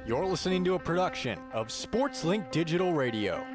You're listening to a production of SportsLink Digital Radio.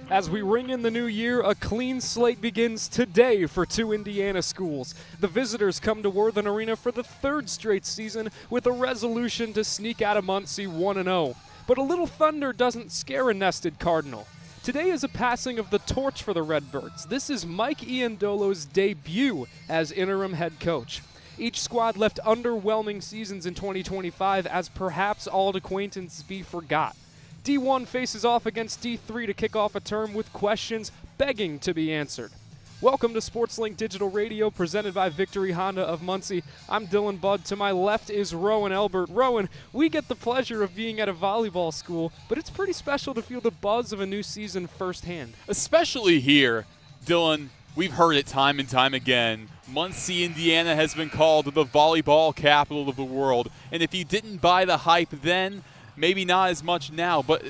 As we ring in the new year, a clean slate begins today for two Indiana schools. The visitors come to Worthen Arena for the third straight season with a resolution to sneak out of Muncie 1-0. But a little thunder doesn't scare a nested Cardinal. Today is a passing of the torch for the Redbirds. This is Mike Iandolo's debut as interim head coach. Each squad left underwhelming seasons in 2025 as perhaps old acquaintances be forgot. D1 faces off against D3 to kick off a term with questions begging to be answered. Welcome to SportsLink Digital Radio, presented by Victory Honda of Muncie. I'm Dylan Budd. To my left is Roen Elbert. Roen, we get the pleasure of being at a volleyball school, but it's pretty special to feel the buzz of a new season firsthand. Especially here, Dylan. We've heard it time and time again. Muncie, Indiana has been called the volleyball capital of the world. And if you didn't buy the hype then, maybe not as much now, but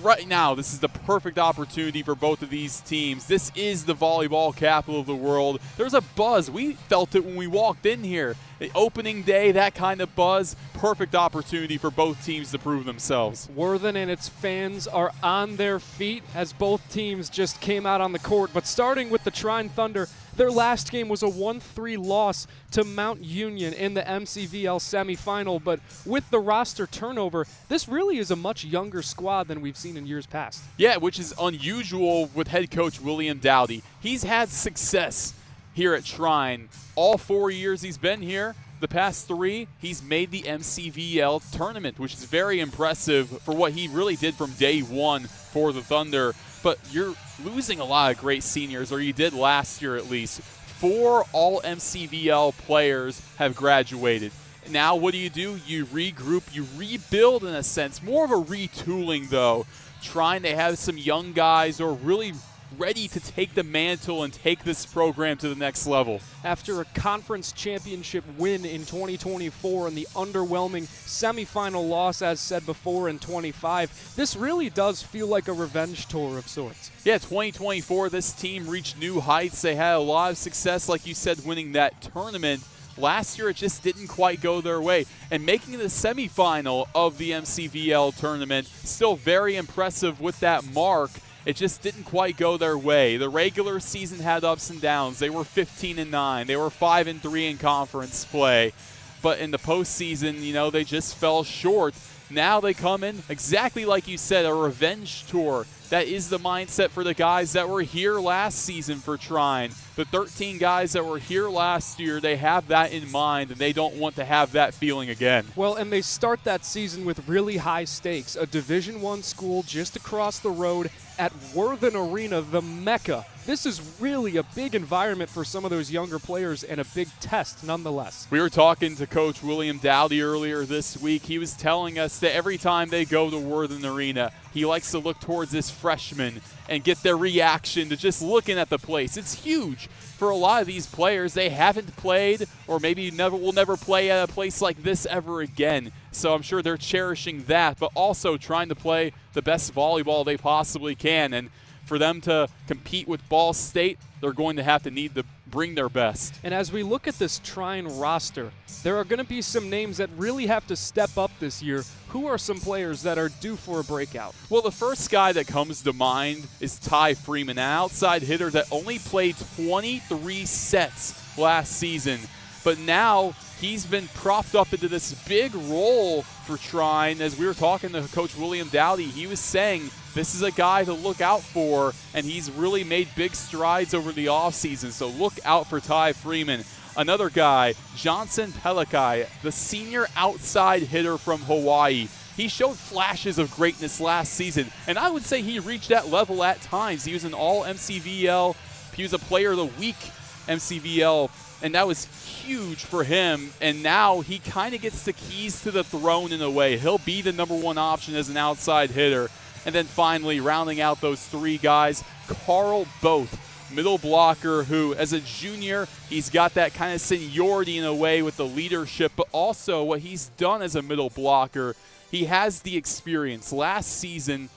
right now, this is the perfect opportunity for both of these teams. This is the volleyball capital of the world. There's a buzz. We felt it when we walked in here. The opening day, that kind of buzz, perfect opportunity for both teams to prove themselves. Worthen and its fans are on their feet as both teams just came out on the court. But starting with the Trine Thunder, their last game was a 1-3 loss to Mount Union in the MCVL semifinal. But with the roster turnover, this really is a much younger squad than we've seen in years past. Yeah, which is unusual with head coach William Dowdy. He's had success here at Trine. All 4 years he's been here, the past 3, he's made the MCVL tournament, which is very impressive for what he really did from day one for the Thunder. But you're losing a lot of great seniors, or you did last year at least. 4 all-MCVL players have graduated. Now what do? You regroup, you rebuild in a sense. More of a retooling, though. Trying to have some young guys who are really ready to take the mantle and take this program to the next level. After a conference championship win in 2024 and the underwhelming semifinal loss, as said before, in 25, this really does feel like a revenge tour of sorts. Yeah, 2024, this team reached new heights. They had a lot of success, like you said, winning that tournament. Last year, it just didn't quite go their way. And making the semifinal of the MCVL tournament, still very impressive with that mark. It just didn't quite go their way. The regular season had ups and downs. They were 15-9. They were 5-3 in conference play. But in the postseason, they just fell short. Now they come in, exactly like you said, a revenge tour. That is the mindset for the guys that were here last season for Trine. The 13 guys that were here last year, they have that in mind, and they don't want to have that feeling again. Well, and they start that season with really high stakes. A Division I school just across the road at Worthen Arena, the Mecca. This is really a big environment for some of those younger players and a big test nonetheless. We were talking to Coach William Dowdy earlier this week. He was telling us that every time they go to Worthen Arena, he likes to look towards this freshman and get their reaction to just looking at the place. It's huge for a lot of these players. They haven't played, or maybe will never play at a place like this ever again. So I'm sure they're cherishing that, but also trying to play the best volleyball they possibly can. And for them to compete with Ball State, they're going to need to bring their best. And as we look at this Trine roster, there are going to be some names that really have to step up this year. Who are some players that are due for a breakout? Well, the first guy that comes to mind is Ty Freeman, an outside hitter that only played 23 sets last season. But now he's been propped up into this big role for Trine. As we were talking to Coach William Dowdy, he was saying this is a guy to look out for, and he's really made big strides over the offseason. So look out for Ty Freeman. Another guy, Johnson Pelikai, the senior outside hitter from Hawaii. He showed flashes of greatness last season, and I would say he reached that level at times. He was an all-MCVL. He was a player of the week MCVL, and that was huge for him. And now he kind of gets the keys to the throne in a way. He'll be the number 1 option as an outside hitter. And then finally, rounding out those 3 guys, Carl Both, middle blocker who, as a junior, he's got that kind of seniority in a way with the leadership, but also what he's done as a middle blocker. He has the experience. Last season,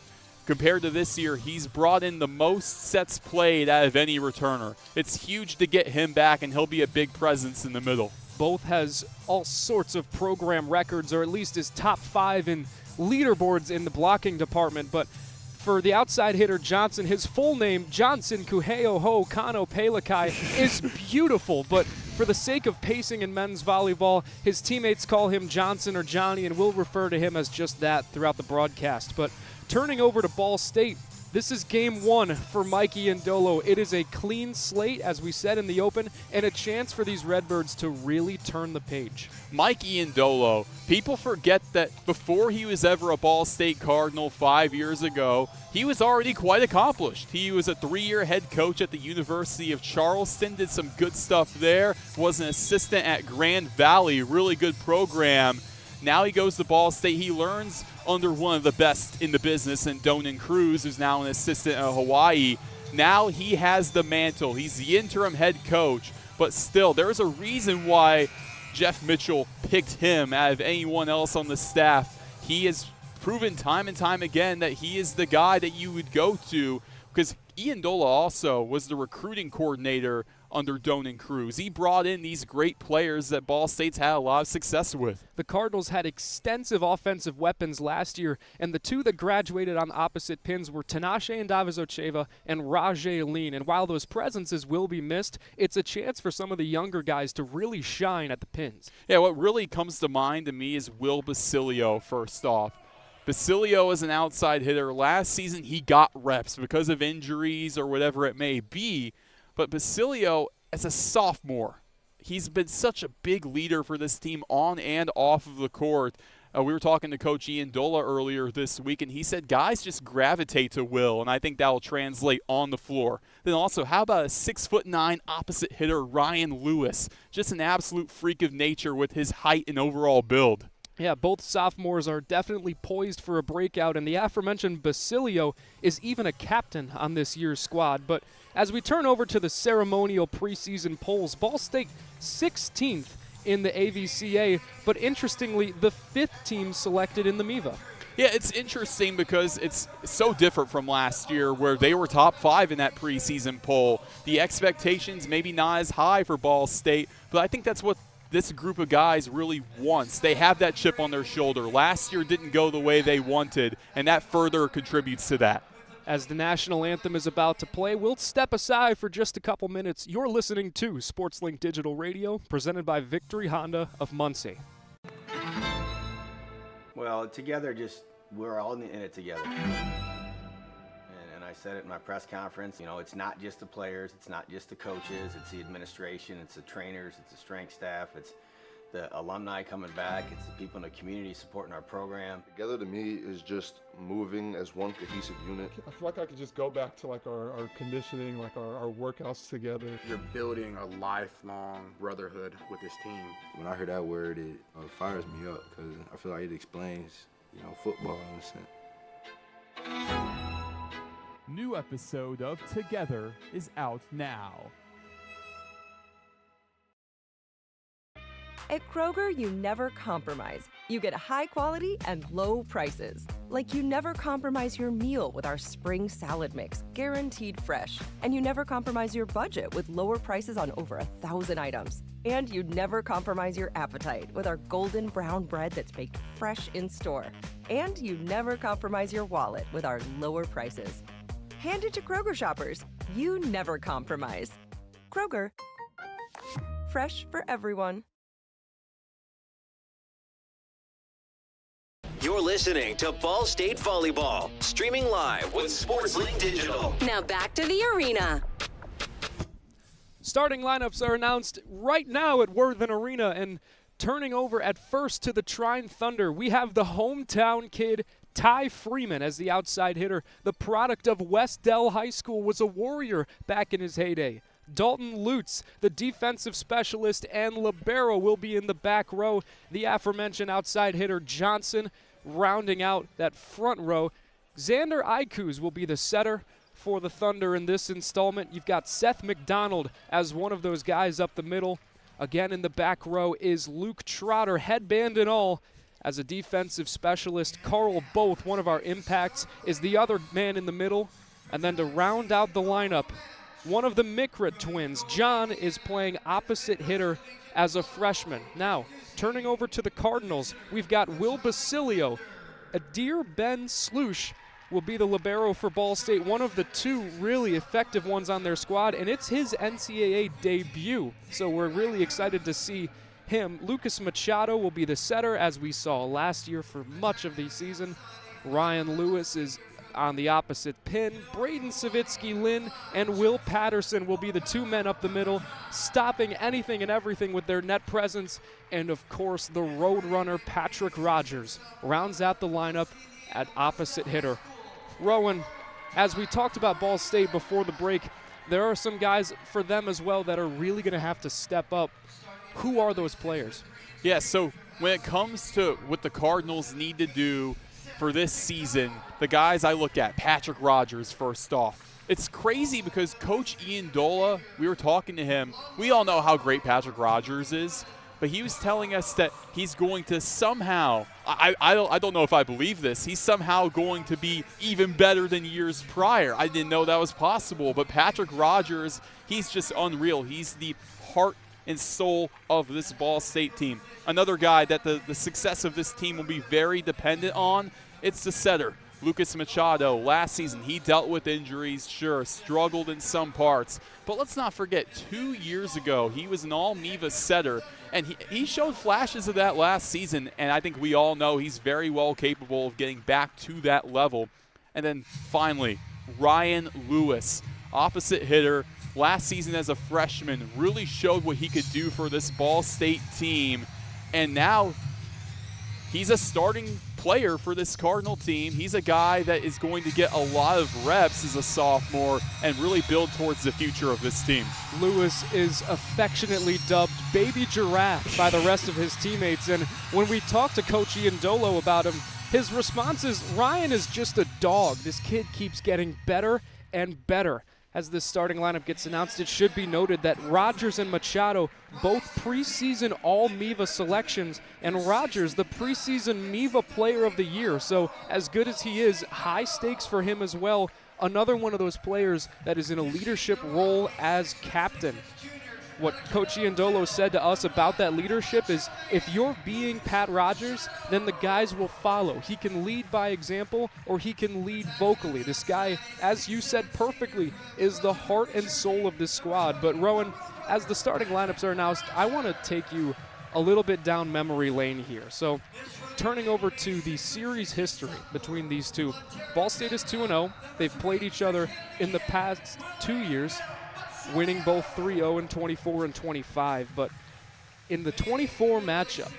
compared to this year, he's brought in the most sets played out of any returner. It's huge to get him back, and he'll be a big presence in the middle. Both has all sorts of program records, or at least is top 5 in leaderboards in the blocking department. But for the outside hitter Johnson, his full name, Johnson Kuheoho Kano Pelekai, is beautiful. But for the sake of pacing in men's volleyball, his teammates call him Johnson or Johnny, and we'll refer to him as just that throughout the broadcast. But turning over to Ball State, this is game 1 for Mike Iandolo. It is a clean slate, as we said in the open, and a chance for these Redbirds to really turn the page. Mike Iandolo, people forget that before he was ever a Ball State Cardinal 5 years ago, he was already quite accomplished. He was a 3-year head coach at the University of Charleston, did some good stuff there, was an assistant at Grand Valley, really good program. Now he goes to Ball State. He learns under one of the best in the business, and Donan Cruz, who's now an assistant at Hawaii. Now he has the mantle. He's the interim head coach, but still, there's a reason why Jeff Mitchell picked him out of anyone else on the staff. He has proven time and time again that he is the guy that you would go to, because Iandolo also was the recruiting coordinator under Donan Cruz. He brought in these great players that Ball State's had a lot of success with. The Cardinals had extensive offensive weapons last year, and the two that graduated on opposite pins were Tinashe Ndavizocheva and Rajay Lean. And while those presences will be missed, it's a chance for some of the younger guys to really shine at the pins. Yeah, what really comes to mind to me is Will Basilio, first off. Basilio is an outside hitter. Last season he got reps because of injuries or whatever it may be. But Basilio, as a sophomore, he's been such a big leader for this team on and off of the court. We were talking to Coach Iandolo earlier this week, and he said guys just gravitate to Will, and I think that will translate on the floor. Then also, how about a 6'9" opposite hitter, Ryan Lewis? Just an absolute freak of nature with his height and overall build. Yeah, both sophomores are definitely poised for a breakout, and the aforementioned Basilio is even a captain on this year's squad. But as we turn over to the ceremonial preseason polls, Ball State 16th in the AVCA, but interestingly, the 5th team selected in the MIVA. Yeah, it's interesting because it's so different from last year where they were top 5 in that preseason poll. The expectations maybe not as high for Ball State, but I think that's what this group of guys really wants. They have that chip on their shoulder. Last year didn't go the way they wanted, and that further contributes to that. As the national anthem is about to play, we'll step aside for just a couple minutes. You're listening to SportsLink Digital Radio, presented by Victory Honda of Muncie. Well, together, we're all in it together. And I said it in my press conference, it's not just the players, it's not just the coaches, it's the administration, it's the trainers, it's the strength staff, it's the alumni coming back, it's the people in the community supporting our program. Together to me is just moving as one cohesive unit. I feel like I could just go back to our conditioning, our workouts together. You're building a lifelong brotherhood with this team. When I hear that word, it fires me up because I feel like it explains, football in a sense. New episode of Together is out now. At Kroger, you never compromise. You get high quality and low prices. Like you never compromise your meal with our spring salad mix, guaranteed fresh. And you never compromise your budget with lower prices on over 1,000 items. And you never compromise your appetite with our golden brown bread that's baked fresh in store. And you never compromise your wallet with our lower prices. Hand it to Kroger shoppers. You never compromise. Kroger. Fresh for everyone. You're listening to Ball State Volleyball, streaming live with SportsLink Digital. Now back to the arena. Starting lineups are announced right now at Worthen Arena, and turning over at first to the Trine Thunder, we have the hometown kid, Ty Freeman, as the outside hitter. The product of West Dell High School, was a Warrior back in his heyday. Dalton Lutz, the defensive specialist, and libero will be in the back row. The aforementioned outside hitter Johnson rounding out that front row. Xander Ikuz will be the setter for the Thunder in this installment. You've got Seth McDonald as one of those guys up the middle. Again in the back row is Luke Trotter, headband and all, as a defensive specialist. Carl Both, one of our impacts, is the other man in the middle. And then to round out the lineup, one of the Mikra twins. John is playing opposite hitter as a freshman. Now, turning over to the Cardinals, we've got Will Basilio. Adir Ben Slush will be the libero for Ball State, one of the two really effective ones on their squad, and it's his NCAA debut, so we're really excited to see him. Lucas Machado will be the setter, as we saw last year for much of the season. Ryan Lewis is on the opposite pin. Braden Savitsky-Lynn and Will Patterson will be the two men up the middle, stopping anything and everything with their net presence. And of course, the road runner Patrick Rogers rounds out the lineup at opposite hitter. Roen, as we talked about Ball State before the break, there are some guys for them as well that are really going to have to step up. Who are those players? Yeah, so when it comes to what the Cardinals need to do for this season, the guys I look at, Patrick Rogers first off. It's crazy because Coach Iandolo, we were talking to him. We all know how great Patrick Rogers is, but he was telling us that he's going to somehow, I don't know if I believe this, he's somehow going to be even better than years prior. I didn't know that was possible, but Patrick Rogers, he's just unreal. He's the heart and soul of this Ball State team. Another guy that the success of this team will be very dependent on, it's the setter, Lucas Machado. Last season, he dealt with injuries, sure, struggled in some parts. But let's not forget, 2 years ago, he was an all-MIVA setter, and he showed flashes of that last season, and I think we all know he's very well capable of getting back to that level. And then finally, Ryan Lewis, opposite hitter. Last season as a freshman, really showed what he could do for this Ball State team. And now he's a starting player for this Cardinal team. He's a guy that is going to get a lot of reps as a sophomore and really build towards the future of this team. Lewis is affectionately dubbed Baby Giraffe by the rest of his teammates. And when we talked to Coach Iandolo about him, his response is, Ryan is just a dog. This kid keeps getting better and better. As this starting lineup gets announced, it should be noted that Rogers and Machado, both preseason all-MIVA selections, and Rogers, the preseason MIVA Player of the Year. So as good as he is, high stakes for him as well. Another one of those players that is in a leadership role as captain. What Coach Iandolo said to us about that leadership is, if you're being Pat Rogers, then the guys will follow. He can lead by example, or he can lead vocally. This guy, as you said perfectly, is the heart and soul of this squad. But Roen, as the starting lineups are announced, I want to take you a little bit down memory lane here. So turning over to the series history between these two, Ball State is 2-0. They've played each other in the past 2 years, winning both 3-0 and 24 and 25. But in the 24 matchup,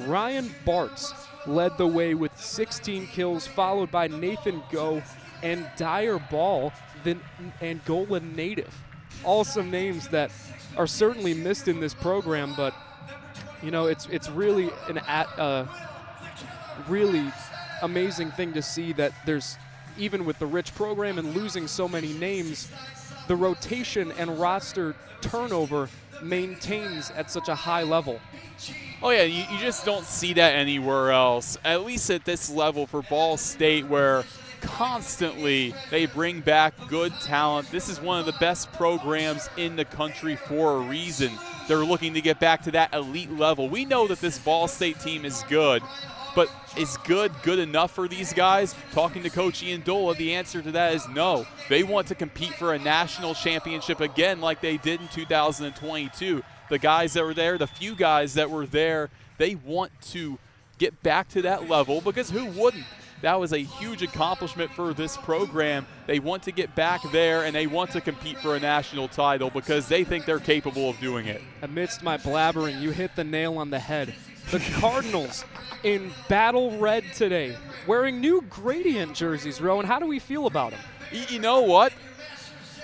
Ryan Bartz led the way with 16 kills, followed by Nathan Go and Dyer Ball, the Angola native. All some names that are certainly missed in this program, but you know, it's really really amazing thing to see that there's, even with the rich program and losing so many names, the rotation and roster turnover maintains at such a high level. Oh yeah, you just don't see that anywhere else, at least at this level for Ball State, where constantly they bring back good talent. This is one of the best programs in the country for a reason. They're looking to get back to that elite level. We know that this Ball State team is good, but is good enough for these guys? Talking to Coach Iandolo, the answer to that is no. They want to compete for a national championship again like they did in 2022. The guys that were there, the few guys that were there, they want to get back to that level, because who wouldn't? That was a huge accomplishment for this program. They want to get back there, and they want to compete for a national title because they think they're capable of doing it. Amidst my blabbering, you hit the nail on the head. The Cardinals in battle red today, wearing new gradient jerseys. Roen, how do we feel about them? You know what?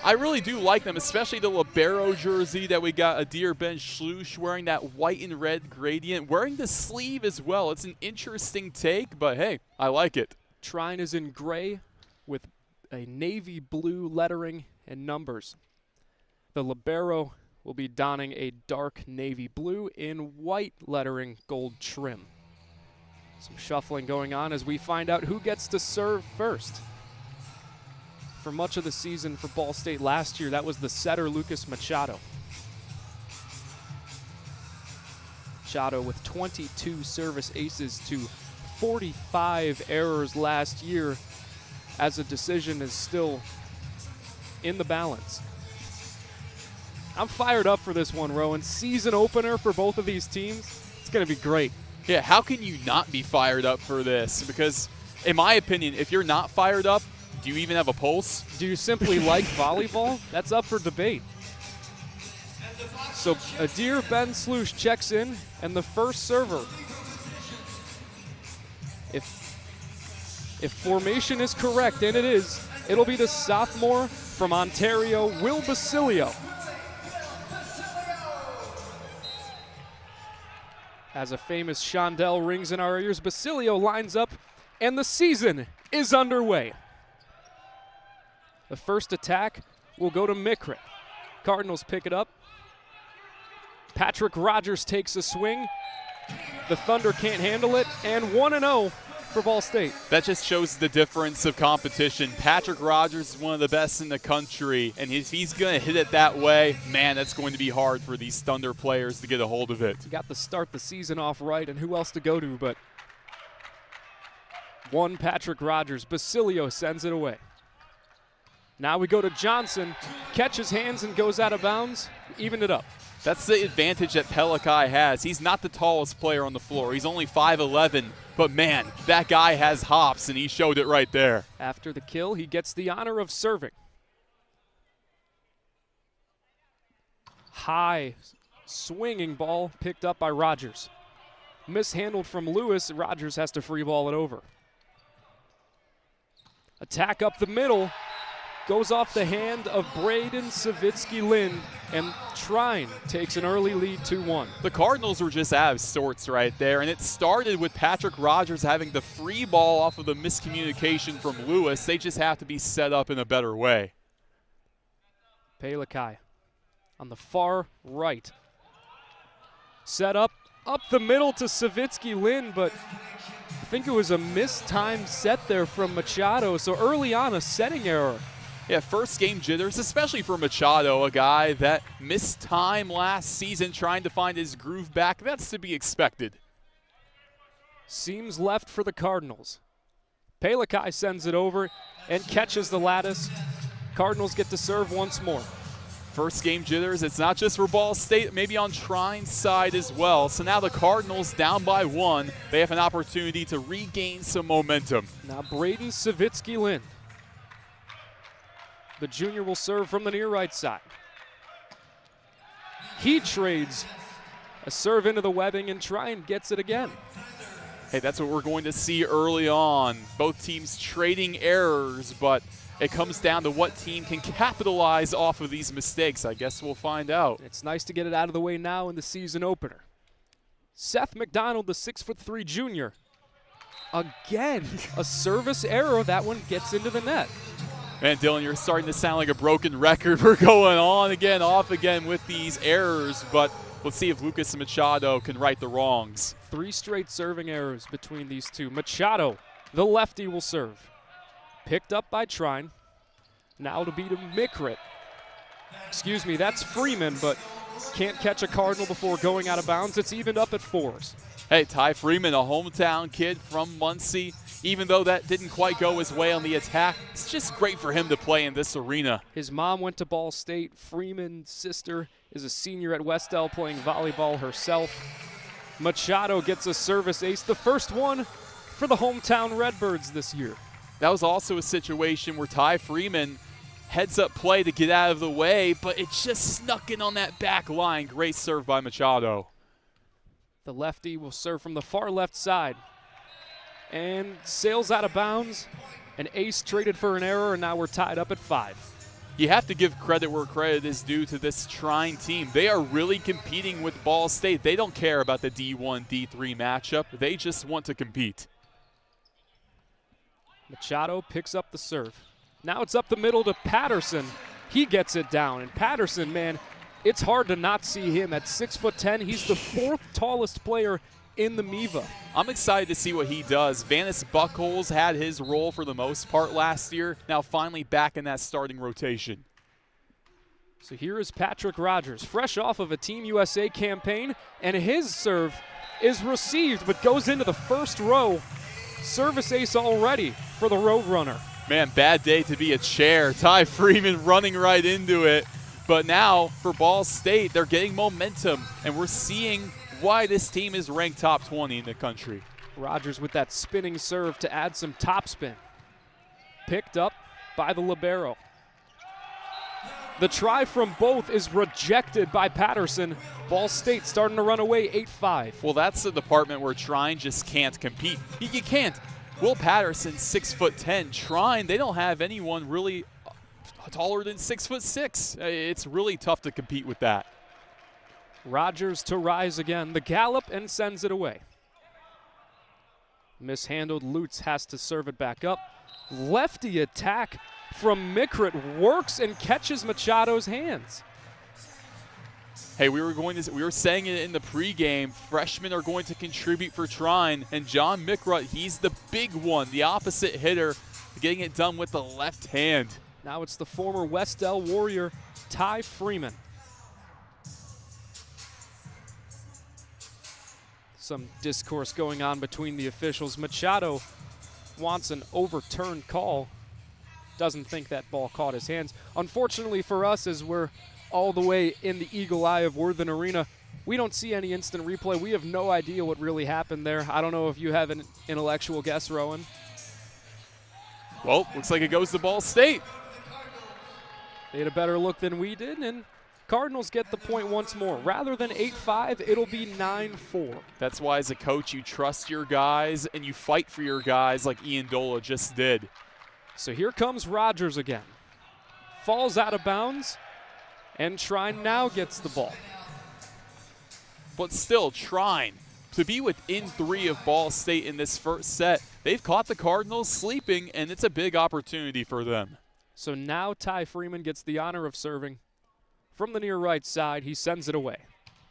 I really do like them, especially the libero jersey that we got Adir Ben Slush wearing, that white and red gradient, wearing the sleeve as well. It's an interesting take, but hey, I like it. Trine is in gray with a navy blue lettering and numbers. The libero will be donning a dark navy blue in white lettering, gold trim. Some shuffling going on as we find out who gets to serve first. for much of the season for Ball State last year. That was the setter, Lucas Machado. Machado with 22 service aces to 45 errors last year, as a decision is still in the balance. I'm fired up for this one, Roen. Season opener for both of these teams. It's going to be great. Yeah, how can you not be fired up for this? Because, in my opinion, if you're not fired up, do you even have a pulse? Do you simply like volleyball? That's up for debate. So Adir Ben Slush checks in, and the first server, if formation is correct, and it is, it'll be the sophomore from Ontario, Will Basilio. As a famous Shondell rings in our ears, Basilio lines up, and the season is underway. The first attack will go to Mikrit. Cardinals pick it up. Patrick Rogers takes a swing. The Thunder can't handle it, and 1-0 for Ball State. That just shows the difference of competition. Patrick Rogers is one of the best in the country, and if he's going to hit it that way, man, that's going to be hard for these Thunder players to get a hold of it. You got to start the season off right, and who else to go to but one Patrick Rogers. Basilio sends it away. Now we go to Johnson, catches hands and goes out of bounds, even it up. That's the advantage that Pelikai has. He's not the tallest player on the floor. He's only 5'11", but man, that guy has hops, and he showed it right there. After the kill, he gets the honor of serving. High swinging ball picked up by Rogers. Mishandled from Lewis, Rogers has to free ball it over. Attack up the middle. Goes off the hand of Braden Savitsky-Lind, and Trine takes an early lead 2-1. The Cardinals were just out of sorts right there, and it started with Patrick Rogers having the free ball off of the miscommunication from Lewis. They just have to be set up in a better way. Pelikai on the far right. Set up the middle to Savitsky-Lind, but I think it was a mistimed set there from Machado, so early on a setting error. Yeah, first game jitters, especially for Machado, a guy that missed time last season trying to find his groove back. That's to be expected. Seams left for the Cardinals. Pelikai sends it over and catches the lattice. Cardinals get to serve once more. First game jitters, it's not just for Ball State, maybe on Trine's side as well. So now the Cardinals down by 1. They have an opportunity to regain some momentum. Now Braden Savitsky-Lind. The junior will serve from the near right side. He trades a serve into the webbing, and Trine gets it again. Hey, that's what we're going to see early on. Both teams trading errors, but it comes down to what team can capitalize off of these mistakes. I guess we'll find out. It's nice to get it out of the way now in the season opener. Seth McDonald, the 6'3" junior. Again, a service error. That one gets into the net. Man, Dylan, you're starting to sound like a broken record. We're going on again, off again with these errors, but let's see if Lucas Machado can right the wrongs. 3 straight serving errors between these two. Machado, the lefty, will serve. Picked up by Trine. Now to be to Mikrit. Excuse me, that's Freeman, but can't catch a Cardinal before going out of bounds. It's evened up at 4s. Hey, Ty Freeman, a hometown kid from Muncie. Even though that didn't quite go his way on the attack, it's just great for him to play in this arena. His mom went to Ball State. Freeman's sister is a senior at Westell playing volleyball herself. Machado gets a service ace, the first one for the hometown Redbirds this year. That was also a situation where Ty Freeman heads up play to get out of the way, but it just snuck in on that back line. Great serve by Machado. The lefty will serve from the far left side. And sails out of bounds. An ace traded for an error, and now we're tied up at 5. You have to give credit where credit is due to this Trine team. They are really competing with Ball State. They don't care about the D1, D3 matchup. They just want to compete. Machado picks up the serve. Now it's up the middle to Patterson. He gets it down, and Patterson, man, it's hard to not see him at 6'10". He's the 4th tallest player in the MIVA. I'm excited to see what he does. Vanis Buckholz had his role for the most part last year, now finally back in that starting rotation. So here is Patrick Rogers, fresh off of a Team USA campaign, and his serve is received but goes into the first row. Service ace already for the Roadrunner. Man, bad day to be a chair. Ty Freeman running right into it. But now for Ball State, they're getting momentum, and we're seeing why this team is ranked top 20 in the country. Rogers with that spinning serve to add some topspin. Picked up by the libero. The try from both is rejected by Patterson. Ball State starting to run away 8-5. Well, that's the department where Trine just can't compete. You can't. Will Patterson, 6'10". Trine, they don't have anyone really taller than 6'6". It's really tough to compete with that. Rogers to rise again. The gallop and sends it away. Mishandled. Lutz has to serve it back up. Lefty attack from Mikrit works and catches Machado's hands. Hey, we were saying it in the pregame. Freshmen are going to contribute for Trine, and John Mikrit, he's the big one, the opposite hitter, getting it done with the left hand. Now it's the former Westell Warrior, Ty Freeman. Some discourse going on between the officials. Machado wants an overturned call. Doesn't think that ball caught his hands. Unfortunately for us, as we're all the way in the eagle eye of Worthen Arena, we don't see any instant replay. We have no idea what really happened there. I don't know if you have an intellectual guess, Roen. Well, looks like it goes to Ball State. They had a better look than we did, and Cardinals get the point once more. Rather than 8-5, it'll be 9-4. That's why as a coach you trust your guys and you fight for your guys like Iandolo just did. So here comes Rogers again. Falls out of bounds, and Trine now gets the ball. But still, Trine, to be within 3 of Ball State in this first set, they've caught the Cardinals sleeping, and it's a big opportunity for them. So now Ty Freeman gets the honor of serving. From the near right side, he sends it away.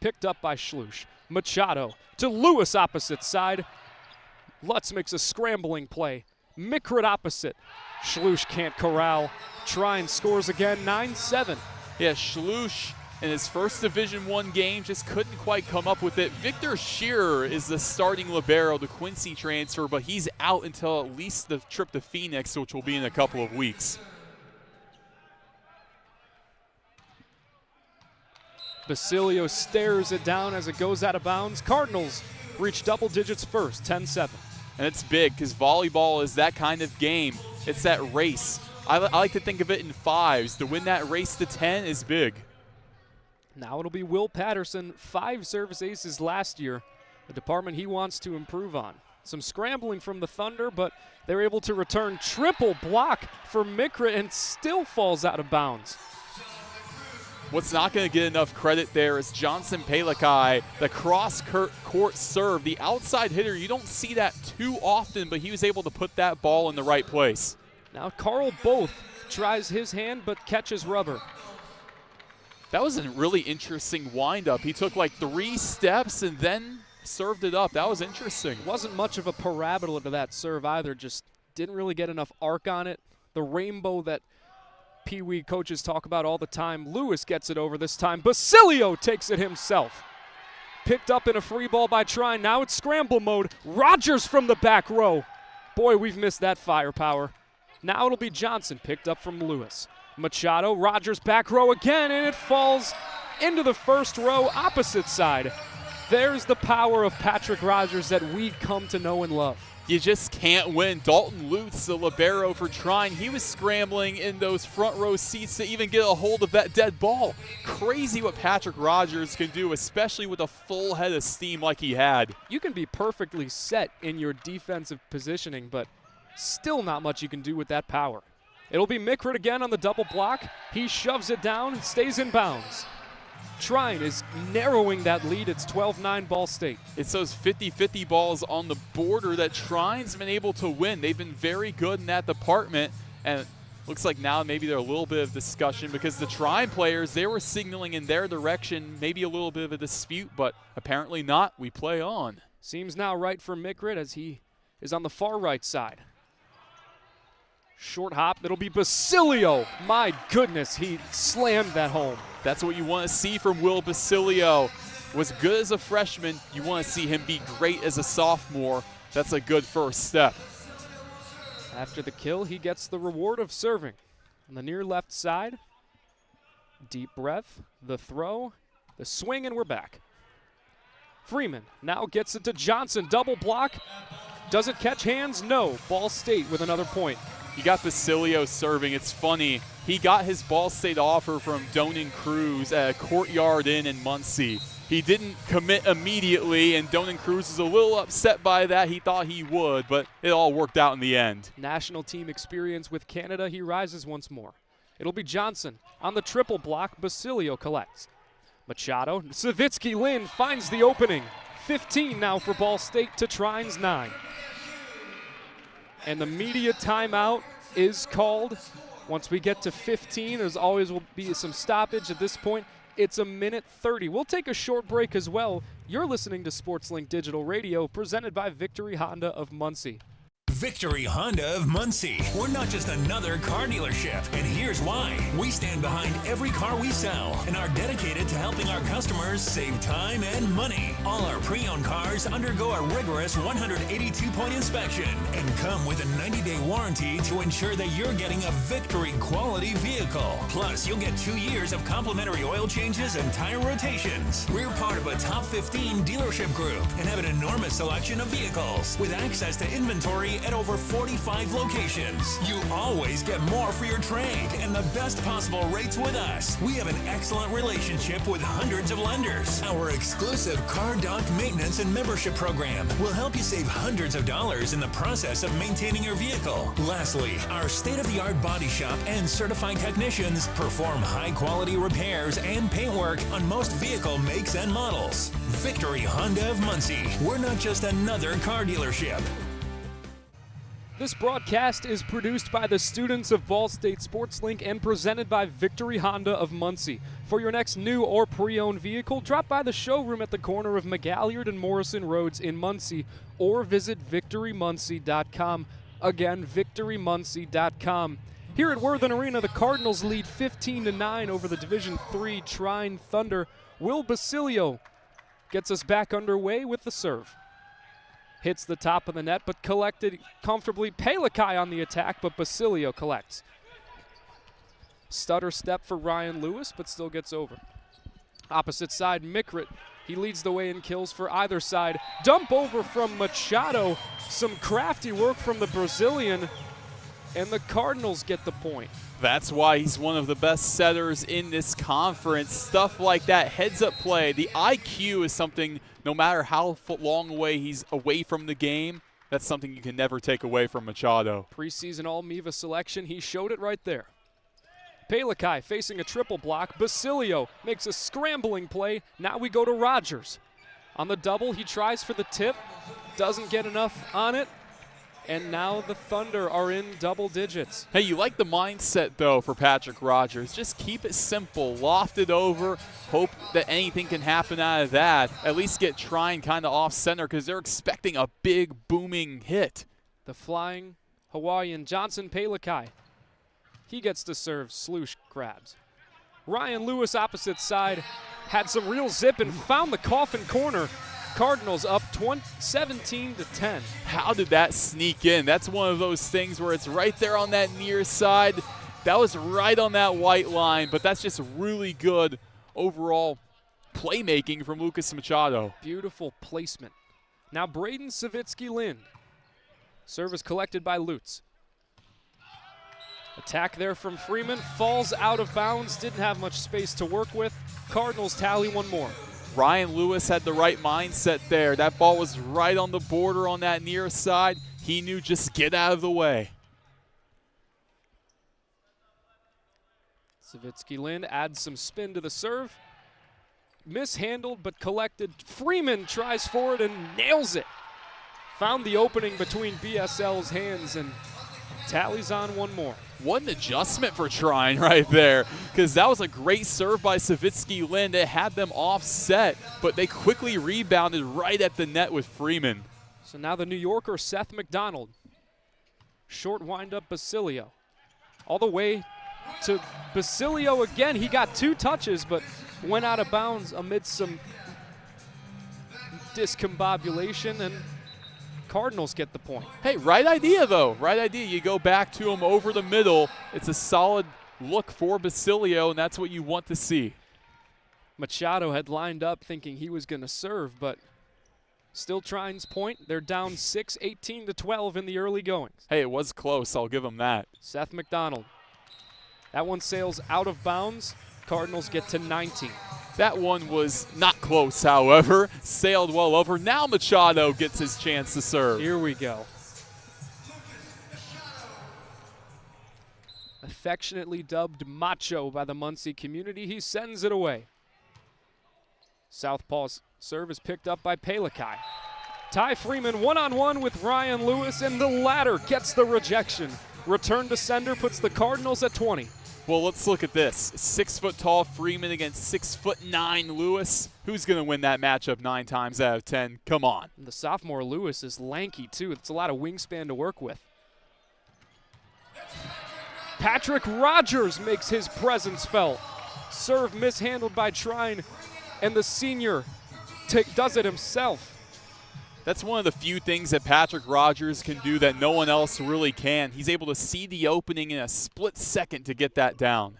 Picked up by Schluch. Machado to Lewis opposite side. Lutz makes a scrambling play. Mikrit opposite. Schluch can't corral. Trine scores again, 9-7. Yeah, Schluch in his first Division I game just couldn't quite come up with it. Victor Shearer is the starting libero, the Quincy transfer, but he's out until at least the trip to Phoenix, which will be in a couple of weeks. Basilio stares it down as it goes out of bounds. Cardinals reach double digits first, 10-7. And it's big because volleyball is that kind of game. It's that race. I like to think of it in 5s. To win that race to 10 is big. Now it'll be Will Patterson, 5 service aces last year, a department he wants to improve on. Some scrambling from the Thunder, but they're able to return. Triple block for Mikrit and still falls out of bounds. What's not going to get enough credit there is Johnson Pelikai, the cross-court serve, the outside hitter. You don't see that too often, but he was able to put that ball in the right place. Now Carl Both tries his hand, but catches rubber. That was a really interesting windup. He took like 3 steps and then served it up. That was interesting. Wasn't much of a parabola to that serve either. Just didn't really get enough arc on it. The rainbow that Pee Wee coaches talk about all the time. Lewis gets it over this time. Basilio takes it himself. Picked up in a free ball by Trine. Now it's scramble mode. Rogers from the back row. Boy, we've missed that firepower. Now it'll be Johnson, picked up from Lewis. Machado, Rogers back row again, and it falls into the first row opposite side. There's the power of Patrick Rogers that we come to know and love. You just can't win. Dalton Lutz, the libero for Trine, he was scrambling in those front row seats to even get a hold of that dead ball. Crazy what Patrick Rogers can do, especially with a full head of steam like he had. You can be perfectly set in your defensive positioning, but still not much you can do with that power. It'll be Mikrit again on the double block. He shoves it down, stays in bounds. Trine is narrowing that lead. It's 12-9 Ball State. It's those 50-50 balls on the border that Trine's been able to win. They've been very good in that department, and it looks like now maybe there's a little bit of discussion because the Trine players, they were signaling in their direction, maybe a little bit of a dispute, but apparently not. We play on. Seems now right for Mikrit as he is on the far right side. Short hop, it'll be Basilio. My goodness, he slammed that home. That's what you want to see from Will Basilio. Was good as a freshman. You want to see him be great as a sophomore. That's a good first step. After the kill, he gets the reward of serving. On the near left side, deep breath, the throw, the swing, and we're back. Freeman now gets it to Johnson, double block. Does it catch hands? No. Ball State with another point. You got Basilio serving. It's funny. He got his Ball State offer from Donan Cruz at a Courtyard Inn in Muncie. He didn't commit immediately, and Donan Cruz is a little upset by that. He thought he would, but it all worked out in the end. National team experience with Canada. He rises once more. It'll be Johnson on the triple block. Basilio collects. Machado. Savitsky Lynn finds the opening. 15 now for Ball State to Trine's 9. And the media timeout is called. Once we get to 15, there's always will be some stoppage. At this point, it's a minute 30. We'll take a short break as well. You're listening to SportsLink Digital Radio, presented by Victory Honda of Muncie. Victory Honda of Muncie. We're not just another car dealership, and here's why. We stand behind every car we sell and are dedicated to helping our customers save time and money. All our pre-owned cars undergo a rigorous 182-point inspection and come with a 90-day warranty to ensure that you're getting a Victory quality vehicle. Plus, you'll get 2 years of complimentary oil changes and tire rotations. We're part of a top 15 dealership group and have an enormous selection of vehicles with access to inventory at over 45 locations. You always get more for your trade and the best possible rates with us. We have an excellent relationship with hundreds of lenders. Our exclusive Car Doc maintenance and membership program will help you save hundreds of dollars in the process of maintaining your vehicle. Lastly, our state-of-the-art body shop and certified technicians perform high-quality repairs and paint work on most vehicle makes and models. Victory Honda of Muncie. We're not just another car dealership. This broadcast is produced by the students of Ball State SportsLink and presented by Victory Honda of Muncie. For your next new or pre-owned vehicle, drop by the showroom at the corner of McGalliard and Morrison Roads in Muncie or visit victorymuncie.com. Again, victorymuncie.com. Here at Worthen Arena, the Cardinals lead 15-9 over the Division III Trine Thunder. Will Basilio gets us back underway with the serve. Hits the top of the net, but collected comfortably. Pelikai on the attack, but Basilio collects. Stutter step for Ryan Lewis, but still gets over. Opposite side, Mikrit. He leads the way in kills for either side. Dump over from Machado. Some crafty work from the Brazilian, and the Cardinals get the point. That's why he's one of the best setters in this conference. Stuff like that, heads-up play. The IQ is something, no matter how long away he's away from the game, that's something you can never take away from Machado. Preseason All-MIVA selection, he showed it right there. Pelikai facing a triple block. Basilio makes a scrambling play. Now we go to Rogers. On the double, he tries for the tip. Doesn't get enough on it. And now the Thunder are in double digits. Hey, you like the mindset, though, for Patrick Rogers. Just keep it simple. Loft it over. Hope that anything can happen out of that. At least get Trine kind of off-center because they're expecting a big, booming hit. The flying Hawaiian Johnson Pelikai. He gets to serve. Sloosh grabs. Ryan Lewis, opposite side, had some real zip and found the coffin corner. Cardinals up 17-10. How did that sneak in? That's one of those things where it's right there on that near side. That was right on that white line, but that's just really good overall playmaking from Lucas Machado. Beautiful placement. Now Braden Savitsky-Lynn. Service collected by Lutz. Attack there from Freeman. Falls out of bounds. Didn't have much space to work with. Cardinals tally one more. Ryan Lewis had the right mindset there. That ball was right on the border on that near side. He knew just get out of the way. Savitsky-Lynn adds some spin to the serve. Mishandled but collected. Freeman tries for it and nails it. Found the opening between BSL's hands and tallies on one more. What an adjustment for Trine right there, because that was a great serve by Savitsky-Lind. It had them offset, but they quickly rebounded right at the net with Freeman. So now the New Yorker, Seth McDonald. Short windup, Basilio. All the way to Basilio again. He got 2 touches, but went out of bounds amidst some discombobulation, and Cardinals get the point. Hey, right idea, though. Right idea. You go back to him over the middle. It's a solid look for Basilio, and that's what you want to see. Machado had lined up thinking he was going to serve, but still Trine's point. They're down 6, 18-12 in the early goings. Hey, it was close. I'll give him that. Seth McDonald. That one sails out of bounds. Cardinals get to 19. That one was not close, however. Sailed well over. Now Machado gets his chance to serve. Here we go. Affectionately dubbed Macho by the Muncie community, he sends it away. Southpaw's serve is picked up by Pelikai. Ty Freeman one-on-one with Ryan Lewis, and the latter gets the rejection. Return to sender puts the Cardinals at 20. Well, let's look at this. 6-foot-tall Freeman against 6'9" Lewis. Who's going to win that matchup 9 times out of 10? Come on. And the sophomore Lewis is lanky, too. It's a lot of wingspan to work with. Patrick Rogers makes his presence felt. Serve mishandled by Trine, and the senior does it himself. That's one of the few things that Patrick Rogers can do that no one else really can. He's able to see the opening in a split second to get that down.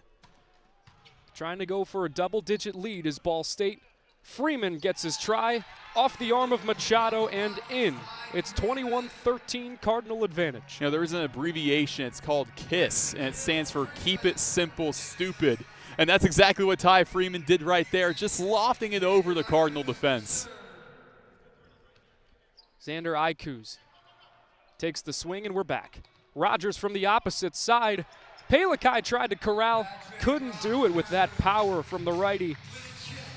Trying to go for a double-digit lead is Ball State. Freeman gets his try off the arm of Machado and in. It's 21-13 Cardinal advantage. You know, there is an abbreviation. It's called KISS, and it stands for Keep It Simple, Stupid. And that's exactly what Ty Freeman did right there, just lofting it over the Cardinal defense. Xander Ikuz takes the swing, and we're back. Rogers from the opposite side. Pelikai tried to corral, couldn't do it with that power from the righty.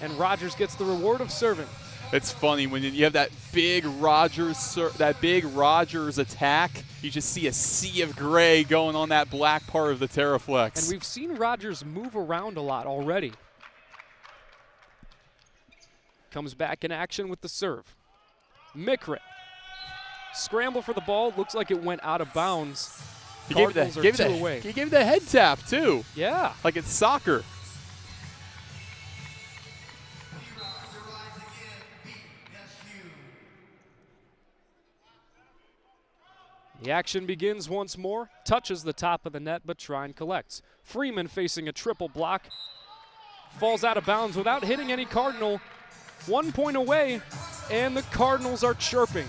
And Rogers gets the reward of serving. It's funny when you have that big Rogers attack, you just see a sea of gray going on that black part of the Terraflex. And we've seen Rogers move around a lot already. Comes back in action with the serve. Mikrit. Scramble for the ball. Looks like it went out of bounds. Cardinals are 2 away. He gave the head tap, too. Yeah. Like it's soccer. The action begins once more. Touches the top of the net, but Trine collects. Freeman facing a triple block. Falls out of bounds without hitting any Cardinal. 1 point away, and the Cardinals are chirping.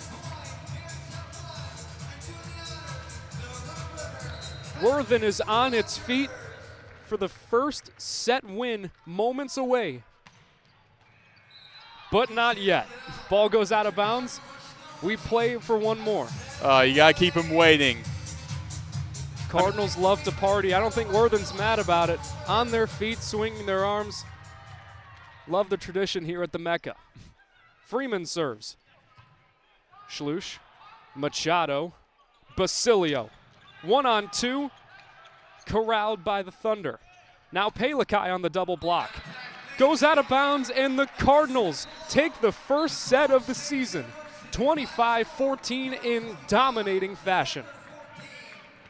Worthen is on its feet for the first set win, moments away. But not yet. Ball goes out of bounds. We play for one more. You got to keep him waiting. Cardinals love to party. I don't think Worthen's mad about it. On their feet, swinging their arms. Love the tradition here at the Mecca. Freeman serves. Schluch, Machado, Basilio. 1-on-2, corralled by the Thunder. Now Pelikai on the double block. Goes out of bounds, and the Cardinals take the first set of the season. 25-14 in dominating fashion.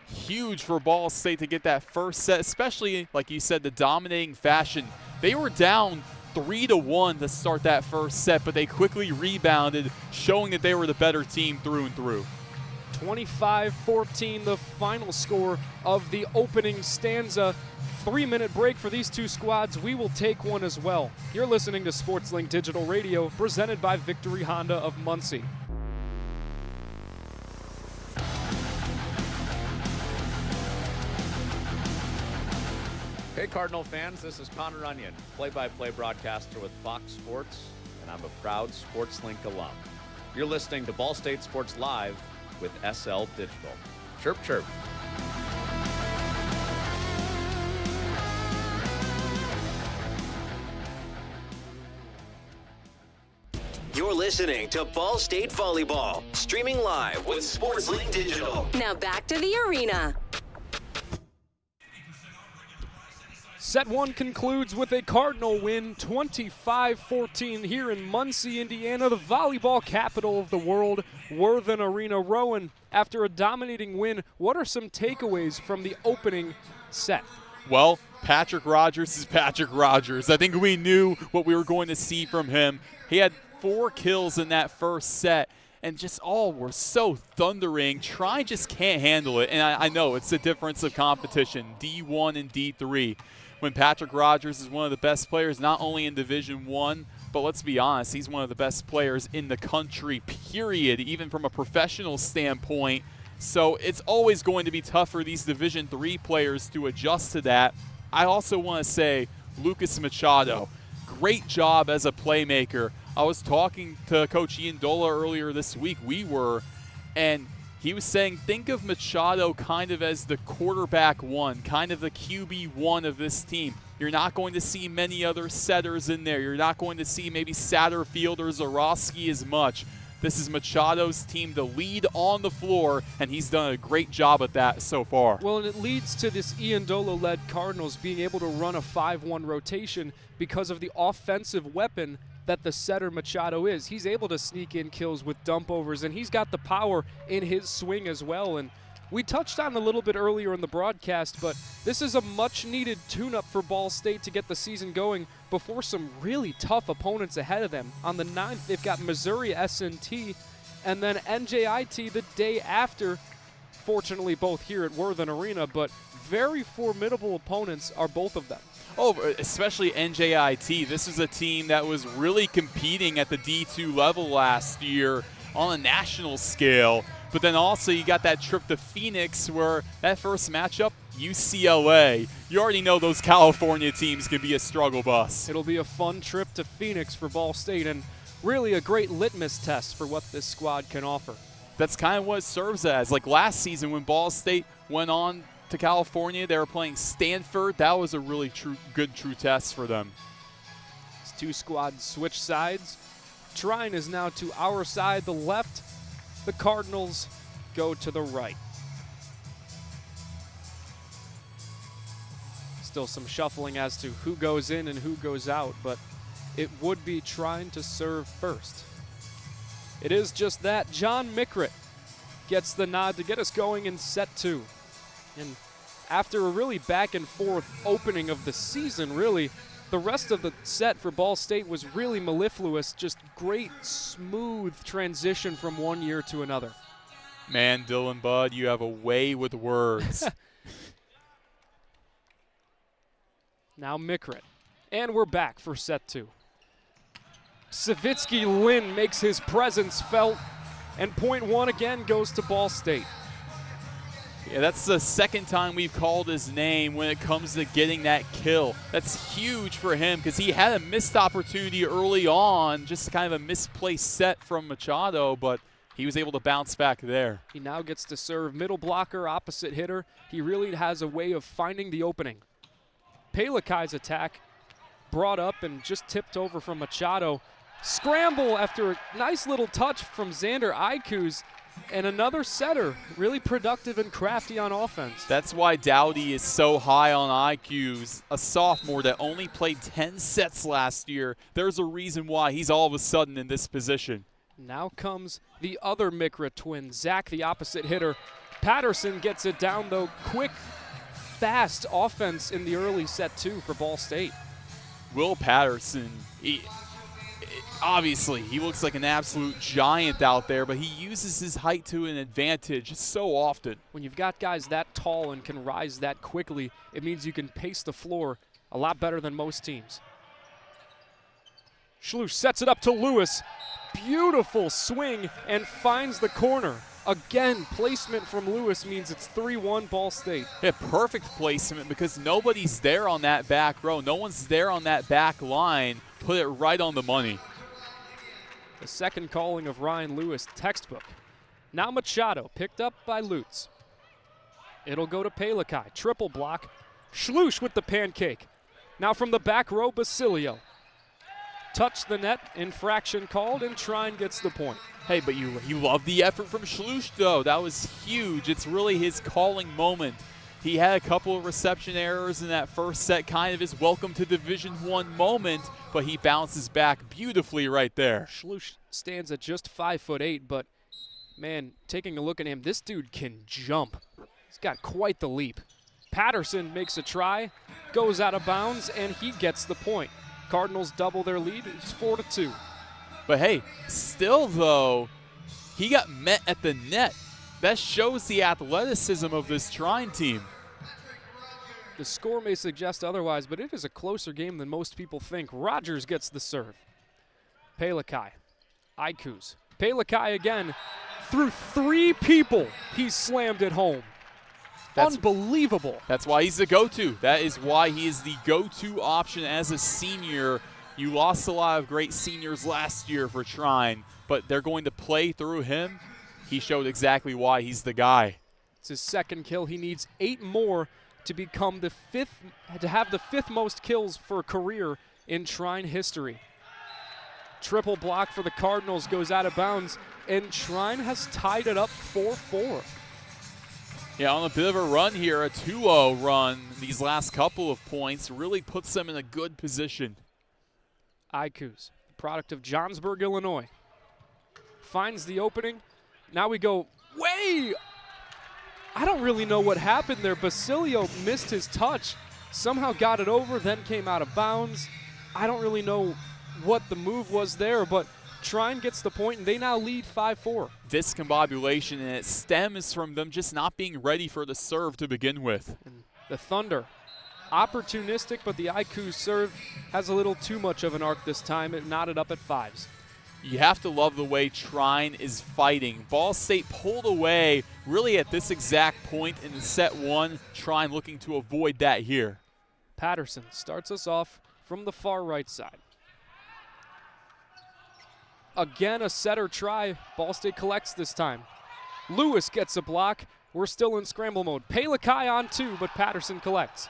Huge for Ball State to get that first set, especially, like you said, the dominating fashion. They were down 3-1 to start that first set, but they quickly rebounded, showing that they were the better team through and through. 25-14, the final score of the opening stanza. 3-minute break for these two squads. We will take one as well. You're listening to SportsLink Digital Radio, presented by Victory Honda of Muncie. Hey Cardinal fans, this is Connor Onion, play-by-play broadcaster with Fox Sports, and I'm a proud SportsLink alum. You're listening to Ball State Sports Live with SL Digital. Chirp, chirp. You're listening to Ball State Volleyball, streaming live with SportsLink Digital. Now back to the arena. Set 1 concludes with a Cardinal win, 25-14 here in Muncie, Indiana, the volleyball capital of the world, Worthen Arena. Roen, after a dominating win, what are some takeaways from the opening set? Well, Patrick Rogers is Patrick Rogers. I think we knew what we were going to see from him. He had 4 kills in that first set, and just all were so thundering. Trine just can't handle it, and I know it's a difference of competition, D1 and D3. When Patrick Rogers is one of the best players, not only in Division I, but let's be honest, he's one of the best players in the country, period, even from a professional standpoint. So it's always going to be tough for these Division III players to adjust to that. I also want to say Lucas Machado, great job as a playmaker. I was talking to Coach Iandolo earlier this week, and he was saying, think of Machado kind of as the quarterback one, kind of the QB one of this team. You're not going to see many other setters in there. You're not going to see maybe Satterfield or Zarowski as much. This is Machado's team to lead on the floor, and he's done a great job at that so far. Well, and it leads to this Iandolo-led Cardinals being able to run a 5-1 rotation because of the offensive weapon that the setter Machado is. He's able to sneak in kills with dump overs, and he's got the power in his swing as well. And we touched on a little bit earlier in the broadcast, but this is a much-needed tune-up for Ball State to get the season going before some really tough opponents ahead of them. On the 9th, they've got Missouri S&T and then NJIT the day after. Fortunately, both here at Worthen Arena, but very formidable opponents are both of them. Oh, especially NJIT. This is a team that was really competing at the D2 level last year on a national scale. But then also you got that trip to Phoenix where that first matchup, UCLA. You already know those California teams can be a struggle bus. It'll be a fun trip to Phoenix for Ball State and really a great litmus test for what this squad can offer. That's kind of what it serves as. Like last season when Ball State went on to California, they were playing Stanford. That was a really good test for them. These two squads switch sides. Trine is now to our side, the left. The Cardinals go to the right. Still some shuffling as to who goes in and who goes out, but it would be Trine to serve first. It is just that. John Mickret gets the nod to get us going in set 2. And after a really back and forth opening of the season, really, the rest of the set for Ball State was really mellifluous, just great, smooth transition from one year to another. Man, Dylan Budd, you have a way with words. Now Mickret. And we're back for set 2. Savitsky Lynn makes his presence felt, and point 1 again goes to Ball State. Yeah, that's the second time we've called his name when it comes to getting that kill. That's huge for him because he had a missed opportunity early on, just kind of a misplaced set from Machado, but he was able to bounce back there. He now gets to serve middle blocker, opposite hitter. He really has a way of finding the opening. Pelakai's attack brought up and just tipped over from Machado. Scramble after a nice little touch from Xander Ikuz. And another setter, really productive and crafty on offense. That's why Dowdy is so high on IQs, a sophomore that only played 10 sets last year. There's a reason why he's all of a sudden in this position. Now comes the other Mickret twin, Zach, the opposite hitter. Patterson gets it down, though. Quick, fast offense in the early set 2 for Ball State. Will Patterson, obviously, he looks like an absolute giant out there, but he uses his height to an advantage so often. When you've got guys that tall and can rise that quickly, it means you can pace the floor a lot better than most teams. Schluch sets it up to Lewis. Beautiful swing and finds the corner. Again, placement from Lewis means it's 3-1 Ball State. Yeah, perfect placement because nobody's there on that back row. No one's there on that back line. Put it right on the money. The second calling of Ryan Lewis, textbook. Now Machado, picked up by Lutz. It'll go to Pelakai, triple block. Schluch with the pancake. Now from the back row, Basilio. Touched the net, infraction called, and Trine gets the point. Hey, but you love the effort from Schluch, though. That was huge. It's really his calling moment. He had a couple of reception errors in that first set, kind of his welcome to Division I moment, but he bounces back beautifully right there. Schluch stands at just 5'8", but man, taking a look at him, this dude can jump. He's got quite the leap. Patterson makes a try, goes out of bounds, and he gets the point. Cardinals double their lead. It's 4-2. But hey, still though, he got met at the net. That shows the athleticism of this Trine team. The score may suggest otherwise, but it is a closer game than most people think. Rogers gets the serve. Pelikai, Aikus. Pelikai again. Through 3 people, he slammed it home. Unbelievable. That's why he's the go-to. That is why he is the go-to option as a senior. You lost a lot of great seniors last year for Trine, but they're going to play through him. He showed exactly why he's the guy. It's his second kill. He needs 8 more to become the 5th, to have the 5th most kills for a career in Trine history. Triple block for the Cardinals goes out of bounds, and Trine has tied it up 4-4. Yeah, on a bit of a run here, a 2-0 run. These last couple of points really puts them in a good position. Aikus, product of Johnsburg, Illinois, finds the opening. Now we go way. I don't really know what happened there. Basilio missed his touch, somehow got it over, then came out of bounds. I don't really know what the move was there, but Trine gets the point, and they now lead 5-4. Discombobulation, and it stems from them just not being ready for the serve to begin with. And the Thunder, opportunistic, but the Aikus serve has a little too much of an arc this time. It knotted up at 5s. You have to love the way Trine is fighting. Ball State pulled away really at this exact point in set 1. Trine looking to avoid that here. Patterson starts us off from the far right side. Again, a setter try. Ball State collects this time. Lewis gets a block. We're still in scramble mode. Pelikai on 2, but Patterson collects.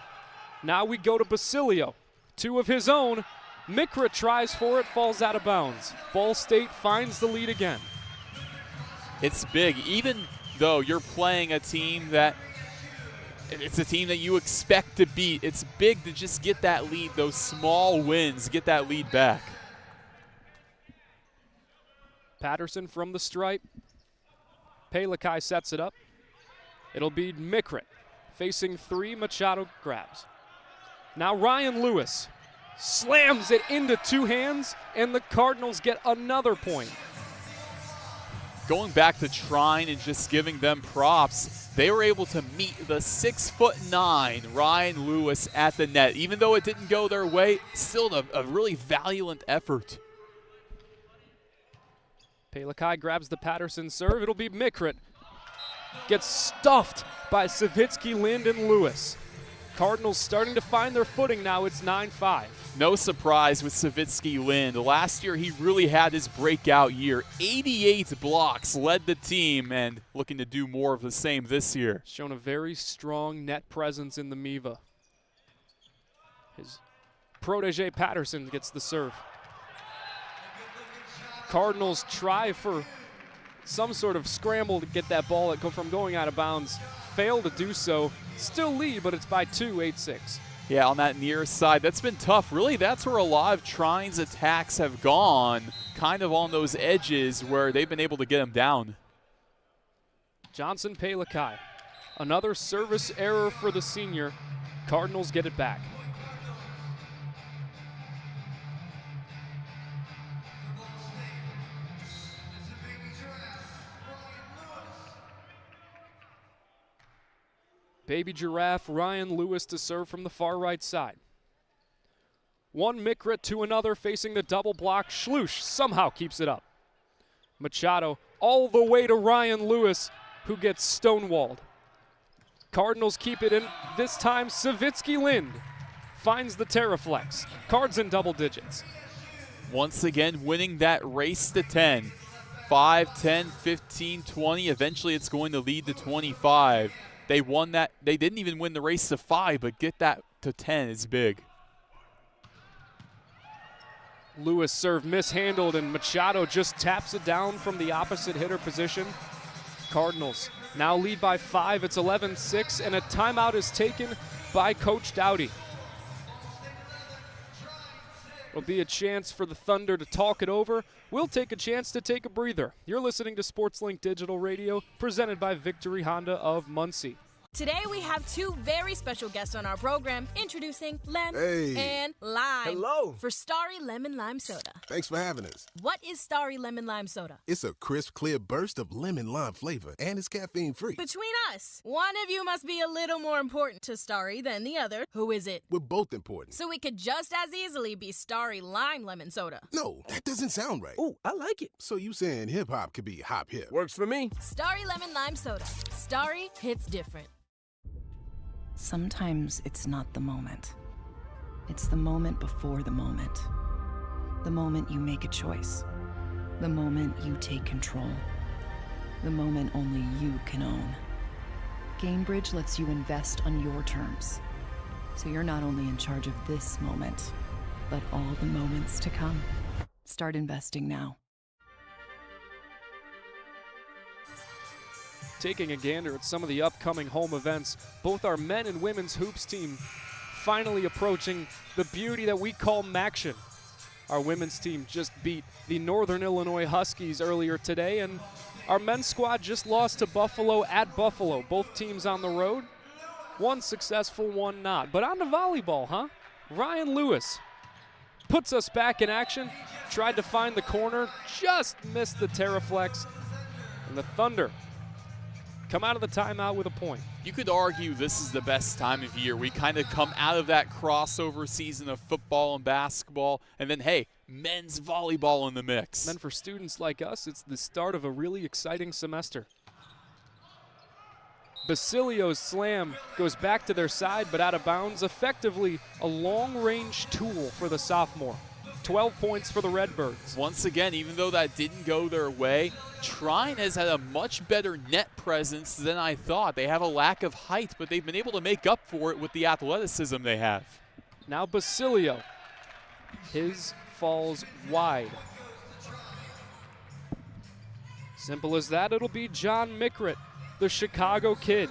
Now we go to Basilio. 2 of his own. Mikra tries for it, falls out of bounds. Ball State finds the lead again. It's big, even though you're playing a team that it's a team that you expect to beat. It's big to just get that lead, those small wins, get that lead back. Patterson from the stripe. Pelikai sets it up. It'll be Mikra facing 3. Machado grabs. Now Ryan Lewis slams it into 2 hands, and the Cardinals get another point. Going back to Trine and just giving them props, they were able to meet the 6'9" Ryan Lewis at the net. Even though it didn't go their way, still a really valiant effort. Pelikai grabs the Patterson serve. It'll be Mikra. Gets stuffed by Savitsky, Lind, and Lewis. Cardinals starting to find their footing now. It's 9-5. No surprise with Savitsky Lind. Last year he really had his breakout year. 88 blocks led the team, and looking to do more of the same this year. Shown a very strong net presence in the MIVA. His protege Patterson gets the serve. Cardinals try for some sort of scramble to get that ball from going out of bounds. Fail to do so. Still lead, but it's by 2, 8-6. Yeah, on that near side, that's been tough. Really, that's where a lot of Trine's attacks have gone, kind of on those edges where they've been able to get them down. Johnson Pelikai. Another service error for the senior. Cardinals get it back. Baby Giraffe, Ryan Lewis to serve from the far right side. One Mikra to another facing the double block. Schluch somehow keeps it up. Machado all the way to Ryan Lewis, who gets stonewalled. Cardinals keep it in. This time Savitsky Lind finds the Terraflex. Cards in double digits. Once again winning that race to 10. 5, 10, 15, 20. Eventually it's going to lead to 25. They won that. They didn't even win the race to 5, but get that to 10 is big. Lewis serve mishandled, and Machado just taps it down from the opposite hitter position. Cardinals now lead by 5. It's 11-6, and a timeout is taken by Coach Dowdy. It'll be a chance for the Thunder to talk it over. We'll take a chance to take a breather. You're listening to SportsLink Digital Radio, presented by Victory Honda of Muncie. Today we have two very special guests on our program, introducing Lem and Lime. Hello. For Starry Lemon Lime Soda. Thanks for having us. What is Starry Lemon Lime Soda? It's a crisp, clear burst of lemon lime flavor, and it's caffeine-free. Between us, one of you must be a little more important to Starry than the other. Who is it? We're both important. So it could just as easily be Starry Lime Lemon Soda. No, that doesn't sound right. Oh, I like it. So you saying hip-hop could be hop-hip? Works for me. Starry Lemon Lime Soda. Starry hits different. Sometimes it's not the moment. It's the moment before the moment. The moment you make a choice. The moment you take control. The moment only you can own. Gainbridge lets you invest on your terms. So you're not only in charge of this moment, but all the moments to come. Start investing now. Taking a gander at some of the upcoming home events, both our men and women's hoops team finally approaching the beauty that we call Maction. Our women's team just beat the Northern Illinois Huskies earlier today, and our men's squad just lost to Buffalo at Buffalo. Both teams on the road, one successful, one not. But on to volleyball, huh? Ryan Lewis puts us back in action, tried to find the corner, just missed the Terraflex, and the Thunder come out of the timeout with a point. You could argue this is the best time of year. We kind of come out of that crossover season of football and basketball, and then, hey, men's volleyball in the mix. And then for students like us, it's the start of a really exciting semester. Basilio's slam goes back to their side, but out of bounds. Effectively a long-range tool for the sophomore. 12 points for the Redbirds. Once again, even though that didn't go their way, Trine has had a much better net presence than I thought. They have a lack of height, but they've been able to make up for it with the athleticism they have. Now Basilio. His falls wide. Simple as that. It'll be John Mickret, the Chicago kid.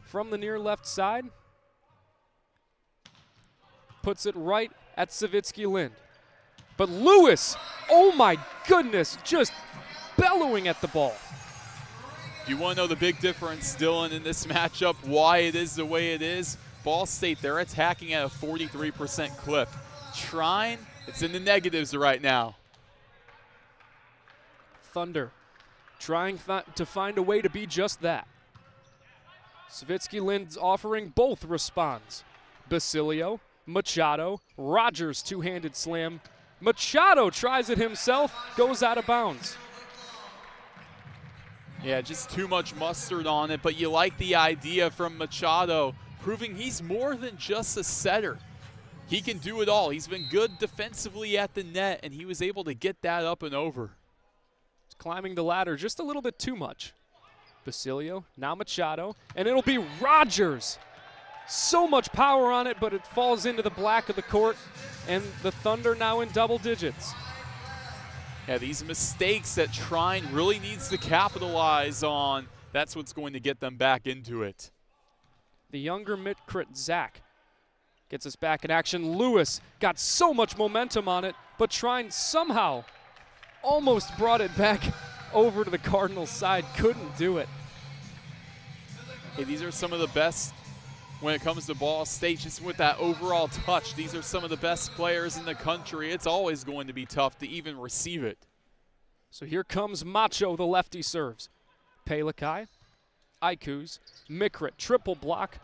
From the near left side. Puts it right at Savitsky Lind. But Lewis, oh my goodness, just bellowing at the ball. You want to know the big difference, Dylan, in this matchup, why it is the way it is? Ball State, they're attacking at a 43% clip. Trine, it's in the negatives right now. Thunder trying to find a way to be just that. Savitsky Lind's offering both responds. Basilio, Machado, Rogers two-handed slam. Machado tries it himself, goes out of bounds. Yeah, just too much mustard on it, but you like the idea from Machado, proving he's more than just a setter. He can do it all. He's been good defensively at the net, and he was able to get that up and over. He's climbing the ladder just a little bit too much. Basilio, now Machado, and it'll be Rogers. So much power on it, but it falls into the black of the court, and the Thunder now in double digits. Yeah, these mistakes that Trine really needs to capitalize on, that's what's going to get them back into it. The younger Mickret, Zach, gets us back in action. Lewis got so much momentum on it, but Trine somehow almost brought it back over to the Cardinals side, couldn't do it. Hey, these are some of the best when it comes to Ball State, just with that overall touch. These are some of the best players in the country. It's always going to be tough to even receive it. So here comes Macho, the lefty serves. Pelikai, Ikuz, Mickret, triple block,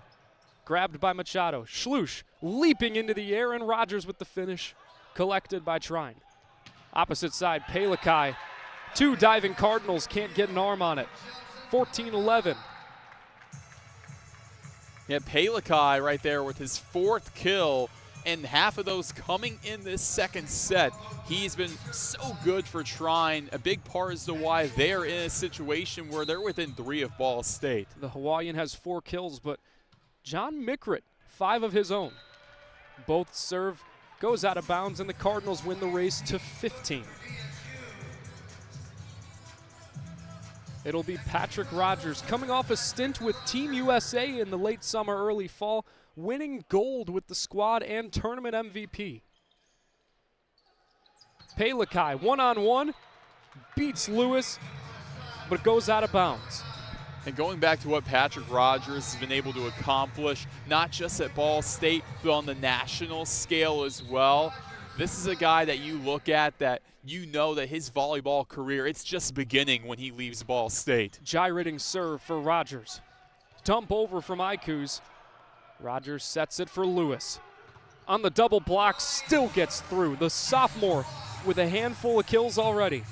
grabbed by Machado. Schlush leaping into the air, and Rogers with the finish, collected by Trine. Opposite side, Pelikai. Two diving Cardinals can't get an arm on it. 14-11. Yeah, Pelikai right there with his fourth kill, and half of those coming in this second set. He's been so good for Trine. A big part as to why they're in a situation where they're within 3 of Ball State. The Hawaiian has 4 kills, but John Mickret, 5 of his own. Both serve, goes out of bounds, and the Cardinals win the race to 15. It'll be Patrick Rogers, coming off a stint with Team USA in the late summer, early fall, winning gold with the squad and tournament MVP. Pelikai, one-on-one, beats Lewis, but goes out of bounds. And going back to what Patrick Rogers has been able to accomplish, not just at Ball State, but on the national scale as well. This is a guy that you look at that you know that his volleyball career, it's just beginning when he leaves Ball State. Gyrating serve for Rogers. Dump over from Ikus. Rogers sets it for Lewis. On the double block, still gets through. The sophomore with a handful of kills already.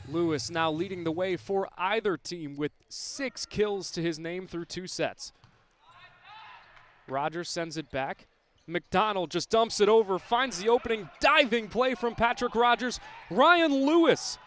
Lewis now leading the way for either team with 6 kills to his name through 2 sets. Rogers sends it back. McDonald just dumps it over, finds the opening, diving play from Patrick Rogers. Ryan Lewis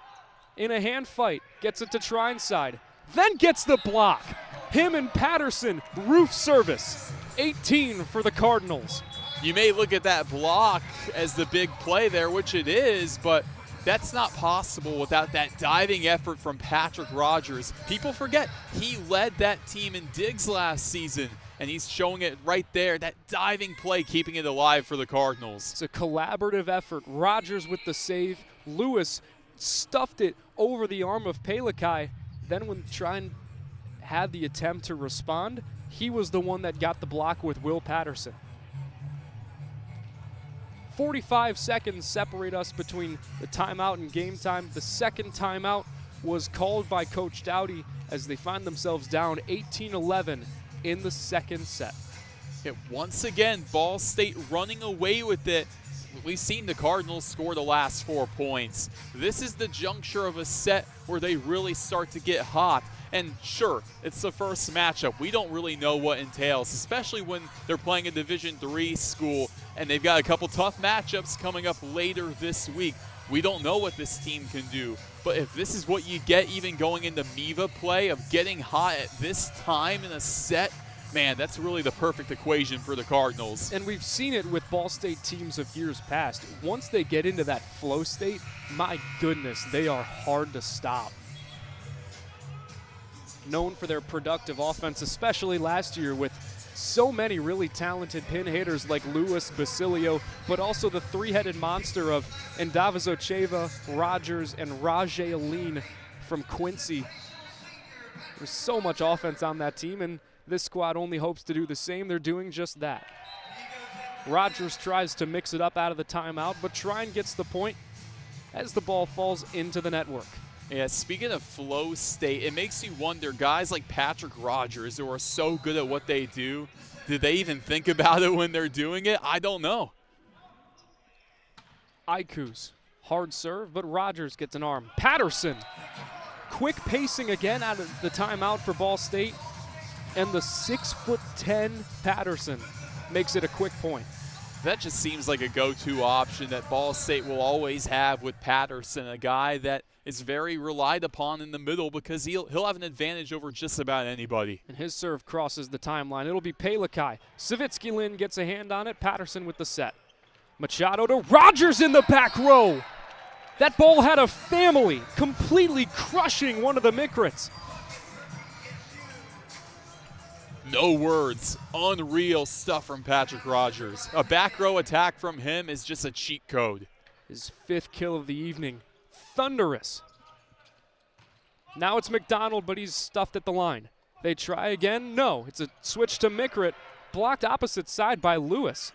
in a hand fight, gets it to Trine side, then gets the block. Him and Patterson, roof service. 18 for the Cardinals. You may look at that block as the big play there, which it is, but that's not possible without that diving effort from Patrick Rogers. People forget he led that team in digs last season, and he's showing it right there, that diving play keeping it alive for the Cardinals. It's a collaborative effort. Rogers with the save. Lewis stuffed it over the arm of Pelikai. Then when Trine had the attempt to respond, he was the one that got the block with Will Patterson. 45 seconds separate us between the timeout and game time. The second timeout was called by Coach Dowdy as they find themselves down 18-11 in the second set. Once again, Ball State running away with it. We've seen the Cardinals score the last 4 points. This is the juncture of a set where they really start to get hot. And sure, it's the first matchup. We don't really know what entails, especially when they're playing a Division III school and they've got a couple tough matchups coming up later this week. We don't know what this team can do. But if this is what you get even going into MIVA play of getting hot at this time in a set, man, that's really the perfect equation for the Cardinals. And we've seen it with Ball State teams of years past. Once they get into that flow state, my goodness, they are hard to stop. Known for their productive offense, especially last year with so many really talented pin hitters like Lewis, Basilio, but also the three-headed monster of Ndavizocheva, Rogers, and Rajay Aline from Quincy. There's so much offense on that team, and this squad only hopes to do the same. They're doing just that. Rogers tries to mix it up out of the timeout, but Trine gets the point as the ball falls into the network. Yeah, speaking of flow state, it makes you wonder, guys like Patrick Rogers who are so good at what they do, did they even think about it when they're doing it? I don't know. Ikus, hard serve, but Rogers gets an arm. Patterson, quick pacing again out of the timeout for Ball State, and the 6'10" Patterson makes it a quick point. That just seems like a go-to option that Ball State will always have with Patterson, a guy that is very relied upon in the middle because he'll have an advantage over just about anybody. And his serve crosses the timeline. It'll be Pelikai. Savitsky Lin gets a hand on it. Patterson with the set. Machado to Rogers in the back row. That ball had a family, completely crushing one of the Mikrits. No words. Unreal stuff from Patrick Rogers. A back row attack from him is just a cheat code. His 5th kill of the evening. Thunderous. Now it's McDonald, but he's stuffed at the line. They try again. No, it's a switch to Mikrit. Blocked opposite side by Lewis.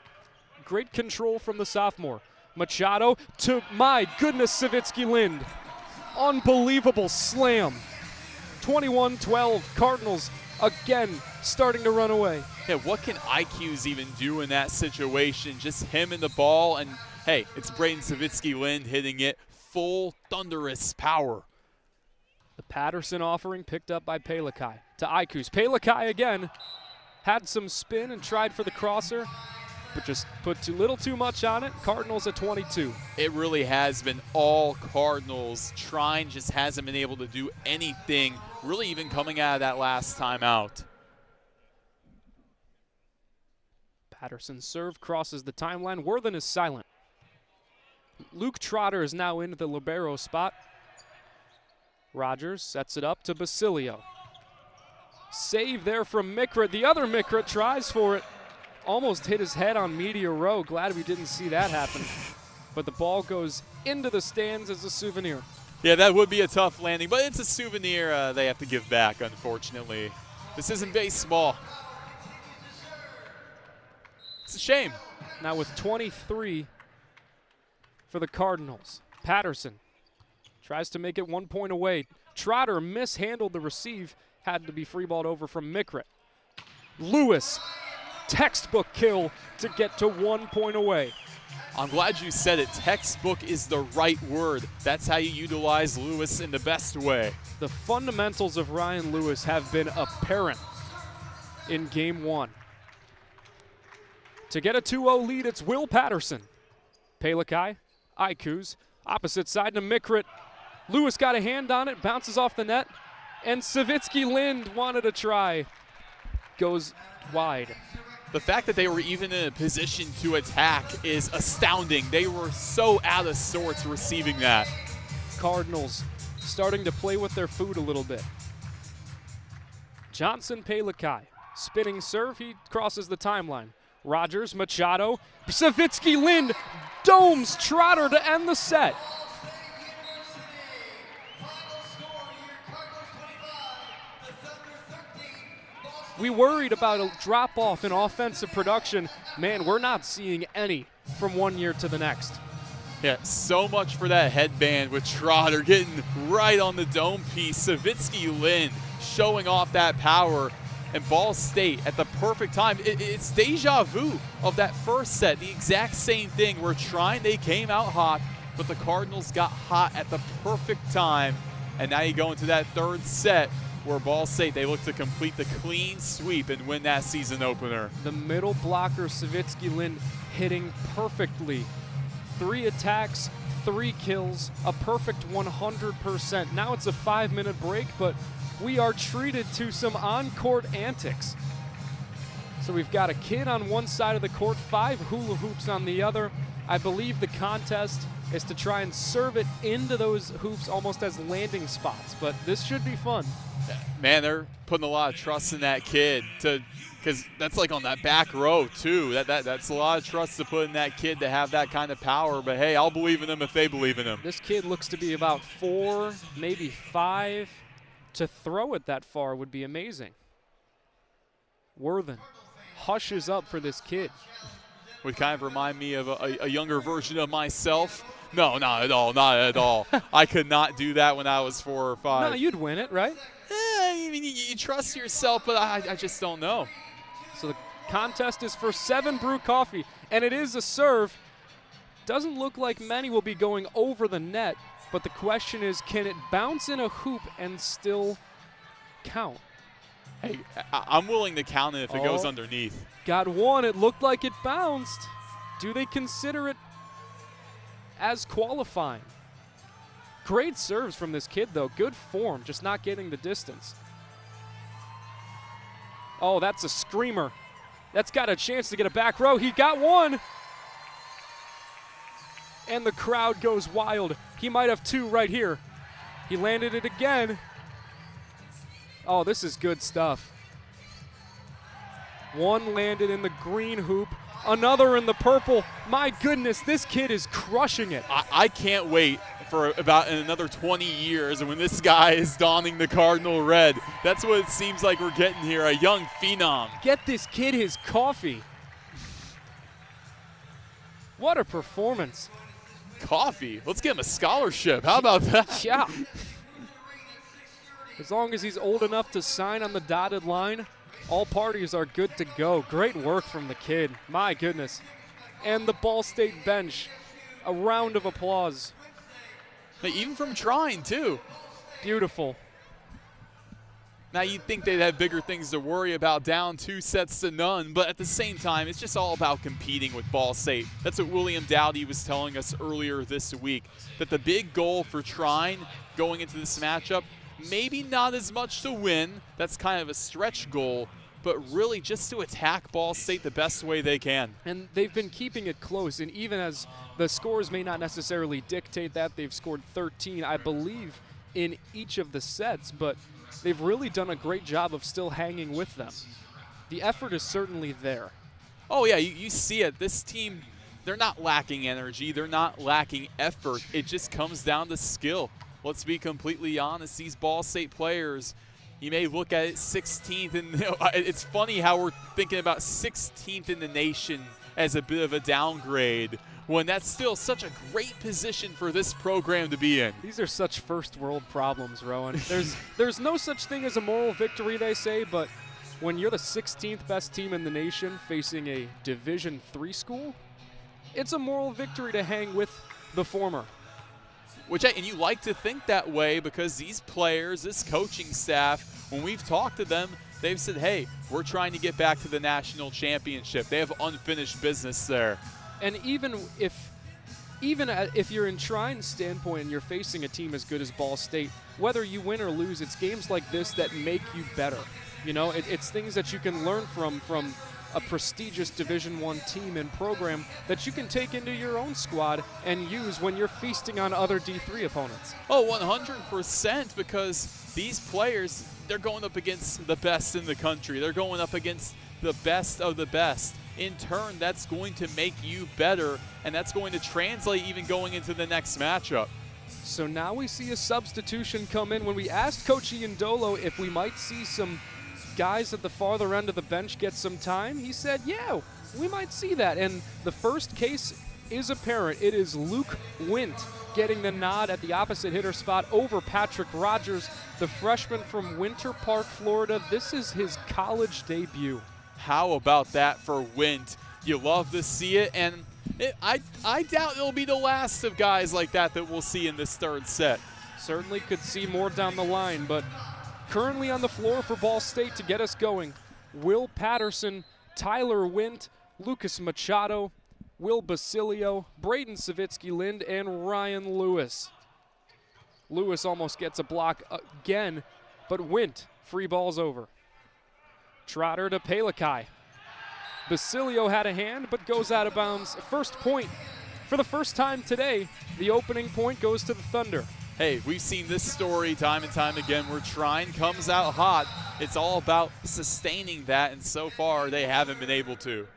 Great control from the sophomore. Machado to, my goodness, Savitsky Lind. Unbelievable slam. 21-12. Cardinals again starting to run away. Yeah, what can IQs even do in that situation? Just him and the ball, and hey, it's Braden Savitsky Lind hitting it. Full thunderous power. The Patterson offering picked up by Pelikai to Ikus. Pelikai again had some spin and tried for the crosser, but just put too little too much on it. Cardinals at 22. It really has been all Cardinals. Trine just hasn't been able to do anything, really even coming out of that last timeout. Patterson's serve crosses the timeline. Worthen is silent. Luke Trotter is now into the libero spot. Rogers sets it up to Basilio. Save there from Mikra. The other Mikra tries for it. Almost hit his head on media row. Glad we didn't see that happen. But the ball goes into the stands as a souvenir. Yeah, that would be a tough landing, but it's a souvenir they have to give back, unfortunately. This isn't baseball. It's a shame. Now with 23 for the Cardinals. Patterson tries to make it 1 point away. Trotter mishandled the receive. Had to be free-balled over from Mikra. Lewis, textbook kill to get to 1 point away. I'm glad you said it. Textbook is the right word. That's how you utilize Lewis in the best way. The fundamentals of Ryan Lewis have been apparent in game 1. To get a 2-0 lead, it's Will Patterson. Pelikai, Ikuz, opposite side to Mikra. Lewis got a hand on it, bounces off the net, and Savitsky Lind wanted a try. Goes wide. The fact that they were even in a position to attack is astounding. They were so out of sorts receiving that. Cardinals starting to play with their food a little bit. Johnson Pelikai, spinning serve, he crosses the timeline. Rogers, Machado, Savitsky Lind domes Trotter to end the set. We worried about a drop-off in offensive production. Man, we're not seeing any from one year to the next. Yeah, so much for that headband with Trotter getting right on the dome piece. Savitsky Lind showing off that power, and Ball State at the perfect time. It's deja vu of that first set, the exact same thing. We're trying, they came out hot, but the Cardinals got hot at the perfect time, and now you go into that third set where Ball State, they look to complete the clean sweep and win that season opener. The middle blocker, Savitsky Lind, hitting perfectly. 3 attacks, 3 kills, a perfect 100%. Now it's a 5-minute break, but we are treated to some on-court antics. So we've got a kid on one side of the court, 5 hula hoops on the other. I believe the contest is to try and serve it into those hoops almost as landing spots, but this should be fun. Man, they're putting a lot of trust in that kid because that's like on that back row too. That's a lot of trust to put in that kid to have that kind of power. But hey, I'll believe in them if they believe in him. This kid looks to be about 4, maybe 5. To throw it that far would be amazing. Worthen hushes up for this kid. Would kind of remind me of a younger version of myself. No, not at all, not at all. I could not do that when I was 4 or 5. No, you'd win it, right? I mean, you trust yourself, but I just don't know. So the contest is for 7 brew coffee, and it is a serve. Doesn't look like many will be going over the net, but the question is, can it bounce in a hoop and still count? Hey, I'm willing to count it if it goes underneath. Got one. It looked like it bounced. Do they consider it as qualifying? Great serves from this kid, though. Good form, just not getting the distance. Oh, that's a screamer. That's got a chance to get a back row. He got one. And the crowd goes wild. He might have 2 right here. He landed it again. Oh, this is good stuff. One landed in the green hoop, another in the purple. My goodness, this kid is crushing it. I can't wait for about another 20 years and when this guy is donning the Cardinal red. That's what it seems like we're getting here, a young phenom. Get this kid his coffee. What a performance. Coffee? Let's get him a scholarship. How about that? Yeah. As long as he's old enough to sign on the dotted line, all parties are good to go. Great work from the kid. My goodness. And the Ball State bench, a round of applause. Even from Trine, too. Beautiful. Now, you'd think they'd have bigger things to worry about, down 2 sets to none, but at the same time, it's just all about competing with Ball State. That's what William Dowdy was telling us earlier this week, that the big goal for Trine going into this matchup, maybe not as much to win, that's kind of a stretch goal, but really just to attack Ball State the best way they can. And they've been keeping it close, and even as the scores may not necessarily dictate that, they've scored 13, I believe, in each of the sets, but they've really done a great job of still hanging with them. The effort is certainly there. Oh, yeah, you see it. This team, they're not lacking energy. They're not lacking effort. It just comes down to skill. Let's be completely honest. These Ball State players, you may look at it 16th, and it's funny how we're thinking about 16th in the nation as a bit of a downgrade when that's still such a great position for this program to be in. These are such first world problems, Roen. There's no such thing as a moral victory, they say, but when you're the 16th best team in the nation facing a Division III school, it's a moral victory to hang with the former. And you like to think that way because these players, this coaching staff, when we've talked to them, they've said, hey, we're trying to get back to the national championship. They have unfinished business there. And even if you're in Trine's standpoint and you're facing a team as good as Ball State, whether you win or lose, it's games like this that make you better. You know, it's things that you can learn from a prestigious Division I team and program that you can take into your own squad and use when you're feasting on other D3 opponents. Oh, 100%, because these players, they're going up against the best in the country. They're going up against the best of the best. In turn, that's going to make you better, and that's going to translate even going into the next matchup. So now we see a substitution come in. When we asked Coach Iandolo if we might see some guys at the farther end of the bench get some time, he said, yeah, we might see that. And the first case is apparent. It is Luke Wint getting the nod at the opposite hitter spot over Patrick Rogers, the freshman from Winter Park, Florida. This is his college debut. How about that for Wint? You love to see it, and I doubt it'll be the last of guys like that we'll see in this third set. Certainly could see more down the line, but currently on the floor for Ball State to get us going, Will Patterson, Tyler Wint, Lucas Machado, Will Basilio, Braden Savitsky-Lind, and Ryan Lewis. Lewis almost gets a block again, but Wint free balls over. Trotter to Pelikai. Basilio had a hand, but goes out of bounds. First point for the first time today. The opening point goes to the Thunder. Hey, we've seen this story time and time again where Trine comes out hot. It's all about sustaining that, and so far they haven't been able to.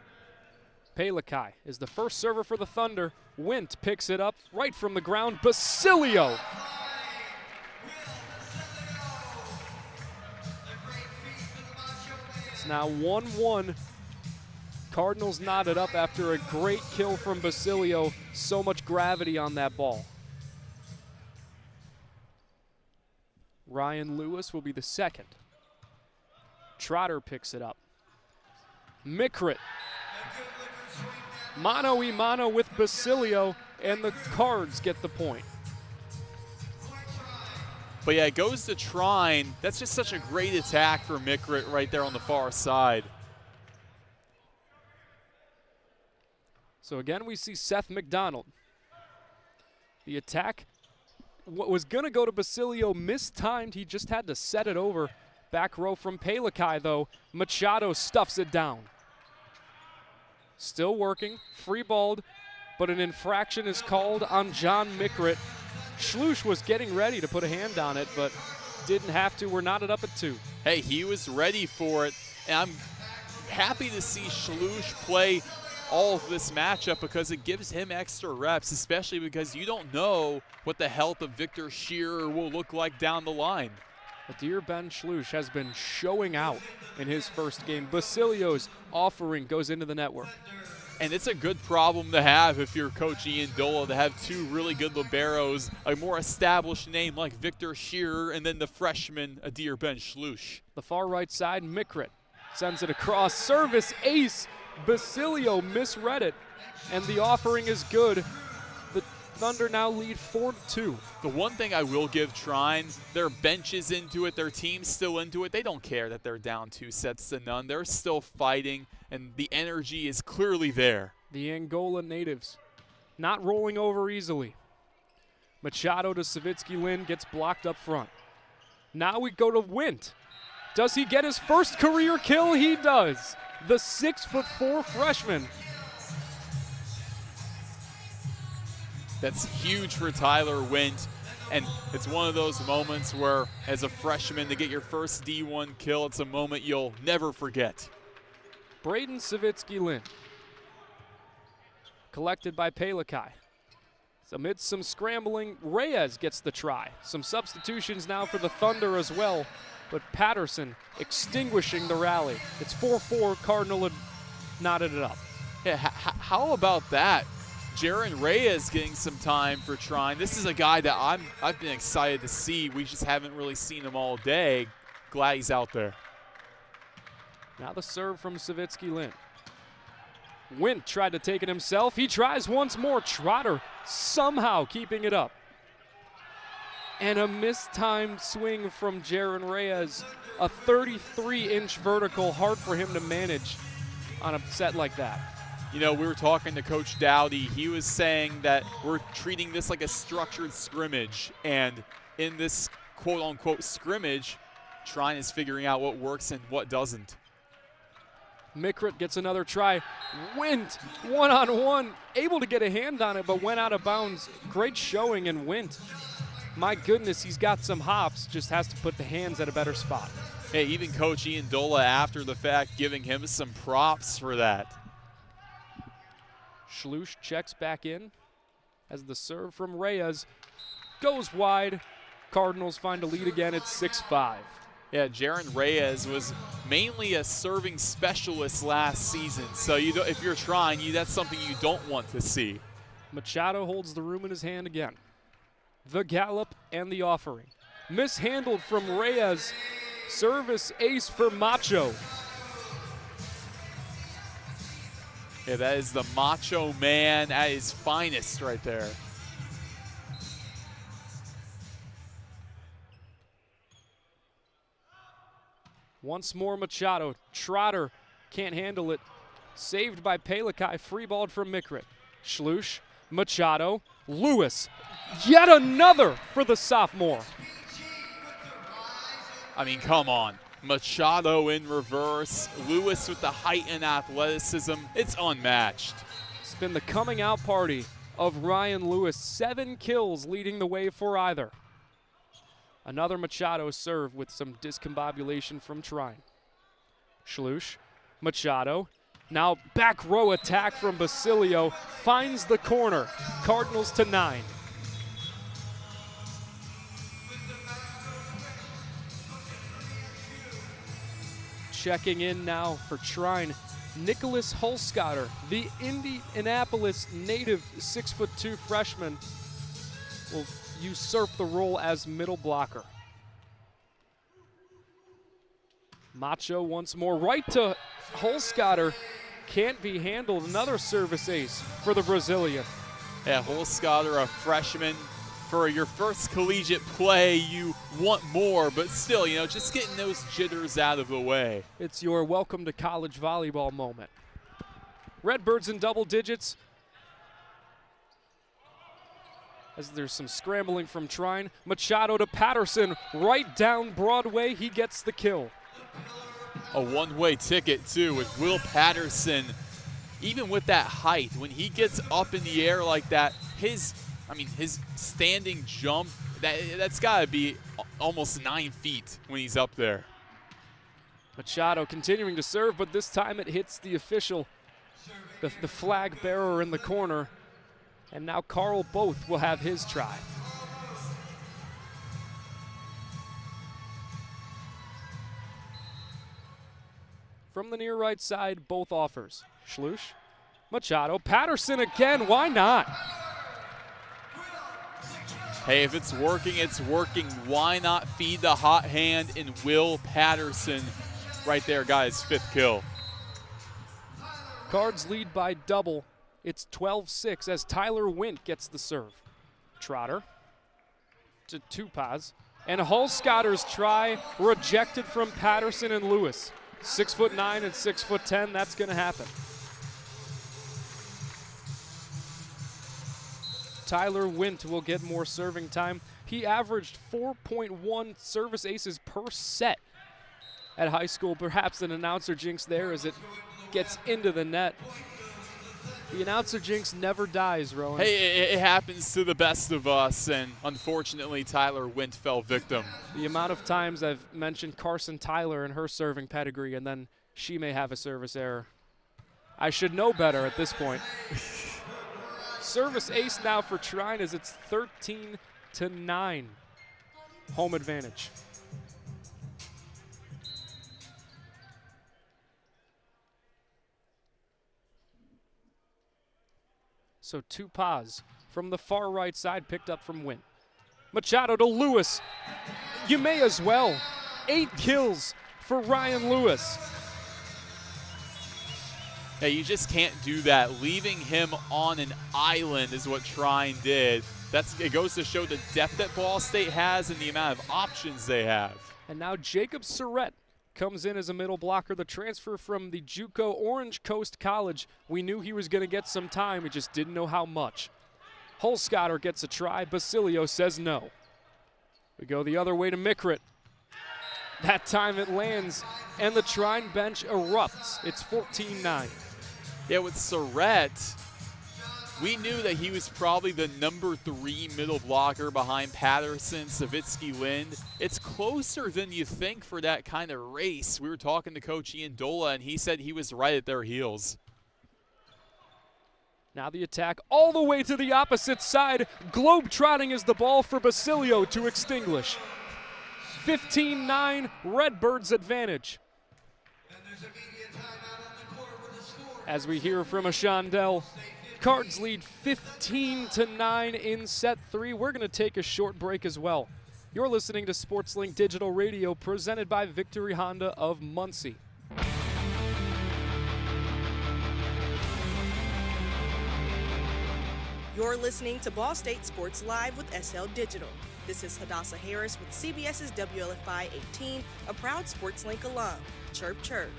Pelikai is the first server for the Thunder. Wint picks it up right from the ground. Basilio. It's now 1-1. Cardinals knotted up after a great kill from Basilio. So much gravity on that ball. Ryan Lewis will be the second. Trotter picks it up. Mikrit. Mano-a-mano with Basilio, and the Cards get the point. But yeah, it goes to Trine. That's just such a great attack for Mikrit right there on the far side. So again, we see Seth McDonald. The attack, what was going to go to Basilio, mistimed. He just had to set it over. Back row from Pelikai, though. Machado stuffs it down. Still working, free balled, but an infraction is called on John Mikrit. Schluch was getting ready to put a hand on it, but didn't have to. We're knotted up at 2. Hey, he was ready for it, and I'm happy to see Schluch play all of this matchup because it gives him extra reps, especially because you don't know what the health of Victor Shearer will look like down the line. Adir Ben Schluch has been showing out in his first game. Basilio's offering goes into the network. And it's a good problem to have if you're Coach Iandolo, to have two really good liberos, a more established name like Victor Shearer, and then the freshman Adir Ben Schluch. The far right side, Mikrit sends it across. Service ace. Basilio misread it, and the offering is good. The Thunder now lead 4-2. The one thing I will give Trine, their bench is into it, their team's still into it. They don't care that they're down 2-0. They're still fighting, and the energy is clearly there. The Angola natives not rolling over easily. Machado to Savitsky-Lind gets blocked up front. Now we go to Wint. Does he get his first career kill? He does. The 6'4" freshman. That's huge for Tyler Wint. And it's one of those moments where, as a freshman, to get your first D1 kill, it's a moment you'll never forget. Braden Savitsky-Lynn. Collected by Pelikai. Amidst some scrambling, Reyes gets the try. Some substitutions now for the Thunder as well, but Patterson extinguishing the rally. It's 4-4, Cardinal had knotted it up. Yeah, how about that? Jaron Reyes getting some time for Trine. This is a guy that I've been excited to see. We just haven't really seen him all day. Glad he's out there. Now the serve from Savitsky-Lynn. Wint tried to take it himself. He tries once more. Trotter somehow keeping it up. And a mistimed swing from Jaron Reyes. A 33-inch vertical, hard for him to manage on a set like that. You know, we were talking to Coach Dowdy. He was saying that we're treating this like a structured scrimmage. And in this quote-unquote scrimmage, Trine is figuring out what works and what doesn't. Mikrit gets another try. Wint, one-on-one, able to get a hand on it, but went out of bounds. Great showing in Wint. My goodness, he's got some hops, just has to put the hands at a better spot. Hey, even Coach Iandola, after the fact, giving him some props for that. Schluch checks back in as the serve from Reyes goes wide. Cardinals find a lead again at 6-5. Yeah, Jaron Reyes was mainly a serving specialist last season. So if you're trying, that's something you don't want to see. Machado holds the room in his hand again. The gallop and the offering. Mishandled from Reyes. Service ace for Macho. Yeah, that is the Macho Man at his finest right there. Once more Machado. Trotter can't handle it. Saved by Pelikai. Freeballed from Mikrit. Schluch. Machado. Lewis. Yet another for the sophomore. I mean, come on. Machado in reverse. Lewis with the height and athleticism. It's unmatched. It's been the coming out party of Ryan Lewis. 7 kills leading the way for either. Another Machado serve with some discombobulation from Trine. Schluch, Machado. Now back row attack from Basilio. Finds the corner. Cardinals to 9. Checking in now for Trine. Nicholas Hulscotter, the Indianapolis native 6'2" freshman, will usurp the role as middle blocker. Macho once more, right to Hulscotter. Can't be handled. Another service ace for the Brazilian. Yeah, Hulscotter, a freshman. For your first collegiate play, you want more, but still, just getting those jitters out of the way. It's your welcome to college volleyball moment. Redbirds in double digits. As there's some scrambling from Trine. Machado to Patterson, right down Broadway. He gets the kill. A one-way ticket, too, with Will Patterson. Even with that height, when he gets up in the air like that, his standing jump, that's got to be almost 9 feet when he's up there. Machado continuing to serve, but this time it hits the official, the flag bearer in the corner. And now Carl Both will have his try. From the near right side, Both offers. Schluch, Machado, Patterson again, why not? Hey, if it's working, it's working. Why not feed the hot hand in Will Patterson? Right there, guys, 5th kill. Cards lead by double. It's 12-6 as Tyler Wint gets the serve. Trotter to Tupaz. And Hulscotter's try rejected from Patterson and Lewis. 6'9" and 6'10", that's going to happen. Tyler Wint will get more serving time. He averaged 4.1 service aces per set at high school. Perhaps an announcer jinx there as it gets into the net. The announcer jinx never dies, Roen. Hey, it happens to the best of us, and unfortunately Tyler Wint fell victim. The amount of times I've mentioned Carson Tyler and her serving pedigree, and then she may have a service error. I should know better at this point. Service ace now for Trine as it's 13-9. Home advantage. So two pas from the far right side picked up from Wint. Machado to Lewis. You may as well. 8 kills for Ryan Lewis. Yeah, you just can't do that. Leaving him on an island is what Trine did. It goes to show the depth that Ball State has and the amount of options they have. And now Jacob Surrett comes in as a middle blocker. The transfer from the JUCO Orange Coast College. We knew he was going to get some time. We just didn't know how much. Holscotter gets a try. Basilio says no. We go the other way to Mikrit. That time it lands, and the Trine bench erupts. It's 14-9. Yeah, with Surrett, we knew that he was probably the number 3 middle blocker behind Patterson, Savitsky, Lind. It's closer than you think for that kind of race. We were talking to Coach Iandola, and he said he was right at their heels. Now the attack all the way to the opposite side. Globe-trotting is the ball for Basilio to extinguish. 15-9, Redbirds advantage. As we hear from Ashandel, Cards lead 15-9 in set 3. We're going to take a short break as well. You're listening to SportsLink Digital Radio, presented by Victory Honda of Muncie. You're listening to Ball State Sports Live with SL Digital. This is Hadassah Harris with CBS's WLFI 18, a proud SportsLink alum. Chirp, chirp.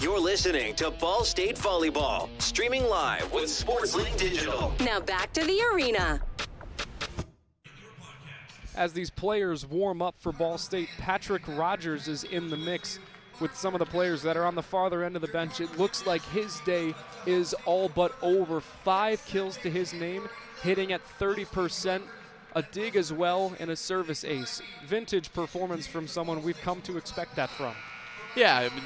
You're listening to Ball State Volleyball, streaming live with SportsLink Digital. Now back to the arena. As these players warm up for Ball State, Patrick Rogers is in the mix with some of the players that are on the farther end of the bench. It looks like his day is all but over. 5 kills to his name, hitting at 30%, a dig as well, and a service ace. Vintage performance from someone we've come to expect that from. Yeah, I mean,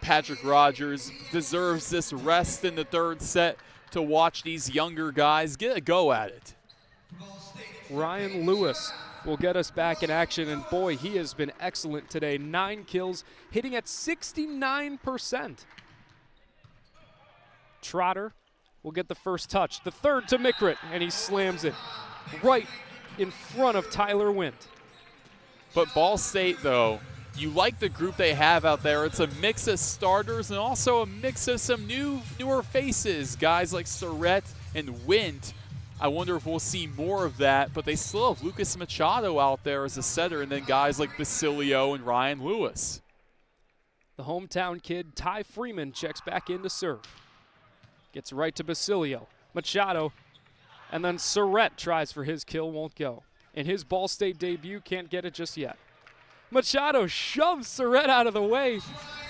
Patrick Rogers deserves this rest in the third set to watch these younger guys get a go at it. Ryan Lewis will get us back in action, and boy, he has been excellent today. 9 kills, hitting at 69%. Trotter will get the first touch. The third to Mikrit, and he slams it right in front of Tyler Wint. But Ball State, though, you like the group they have out there. It's a mix of starters and also a mix of some newer faces, guys like Surrett and Wint. I wonder if we'll see more of that, but they still have Lucas Machado out there as a setter, and then guys like Basilio and Ryan Lewis. The hometown kid, Ty Freeman, checks back in to serve. Gets right to Basilio. Machado, and then Surrett tries for his kill, won't go. In his Ball State debut, can't get it just yet. Machado shoves Surrett out of the way.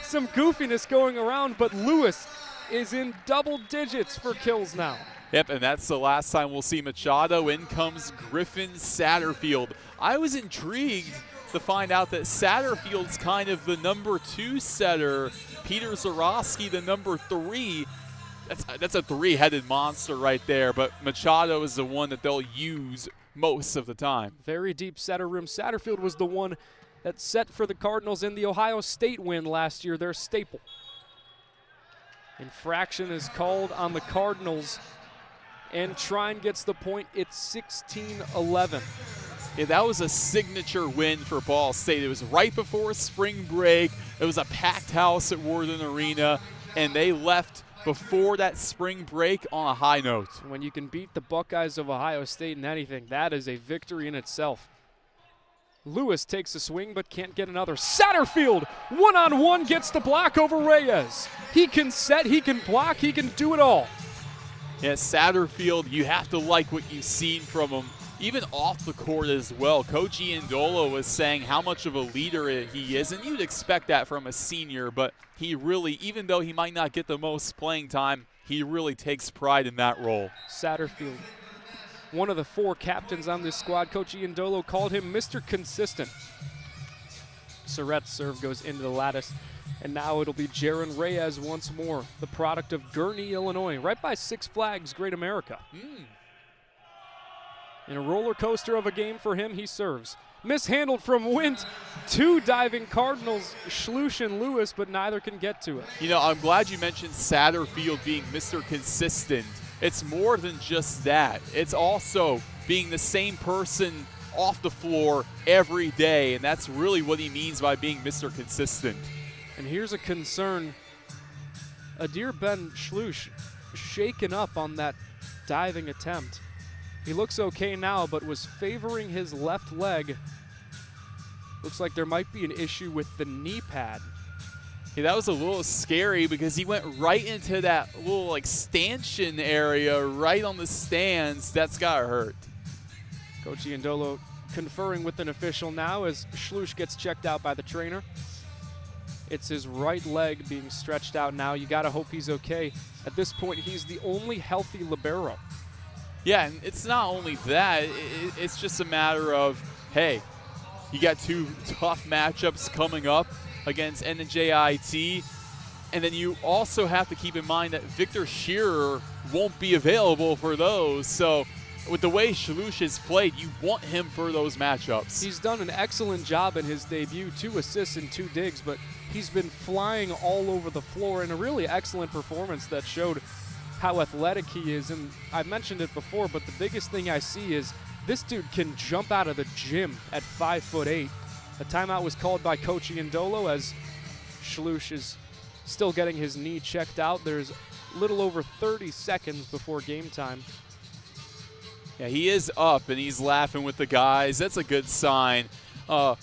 Some goofiness going around, but Lewis is in double digits for kills now. Yep, and that's the last time we'll see Machado. In comes Griffin Satterfield. I was intrigued to find out that Satterfield's kind of the number 2 setter. Peter Zarowski, the number 3. That's a 3-headed monster right there, but Machado is the one that they'll use most of the time. Very deep setter room. Satterfield was the one that set for the Cardinals in the Ohio State win last year, their staple. Infraction is called on the Cardinals, and Trine gets the point. It's 16-11. Yeah, that was a signature win for Ball State. It was right before spring break. It was a packed house at Worthen Arena, and they left before that spring break on a high note. When you can beat the Buckeyes of Ohio State in anything, that is a victory in itself. Lewis takes a swing but can't get another. Satterfield, one-on-one, gets the block over Reyes. He can set, he can block, he can do it all. Yeah, Satterfield, you have to like what you've seen from him, even off the court as well. Coach Iandolo was saying how much of a leader he is, and you'd expect that from a senior, but he really, even though he might not get the most playing time, he really takes pride in that role. Satterfield, one of the 4 captains on this squad. Coach Iandolo called him Mr. Consistent. Surratt's serve goes into the lattice, and now it'll be Jaron Reyes once more, the product of Gurnee, Illinois, right by Six Flags Great America. In a roller coaster of a game for him, he serves. Mishandled from Wint. 2 diving Cardinals, Schluch and Lewis, but neither can get to it. You know, I'm glad you mentioned Satterfield being Mr. Consistent. It's more than just that. It's also being the same person off the floor every day, and that's really what he means by being Mr. Consistent. And here's a concern. Adir Ben Schluch shaken up on that diving attempt. He looks okay now, but was favoring his left leg. Looks like there might be an issue with the knee pad. Yeah, that was a little scary because he went right into that little like stanchion area right on the stands. That's gotta hurt. Coach Iandolo conferring with an official now as Schluch gets checked out by the trainer. It's his right leg being stretched out now. You gotta hope he's okay. At this point, he's the only healthy libero. Yeah, and it's not only that, it's just a matter of, hey, you got 2 tough matchups coming up against NJIT, and then you also have to keep in mind that Victor Shearer won't be available for those. So with the way Schluch has played, you want him for those matchups. He's done an excellent job in his debut, 2 assists and 2 digs, but he's been flying all over the floor in a really excellent performance that showed how athletic he is. And I mentioned it before, but the biggest thing I see is this dude can jump out of the gym at 5'8". A timeout was called by Coach Iandolo as Schluch is still getting his knee checked out. There's a little over 30 seconds before game time. Yeah, he is up and he's laughing with the guys. That's a good sign. But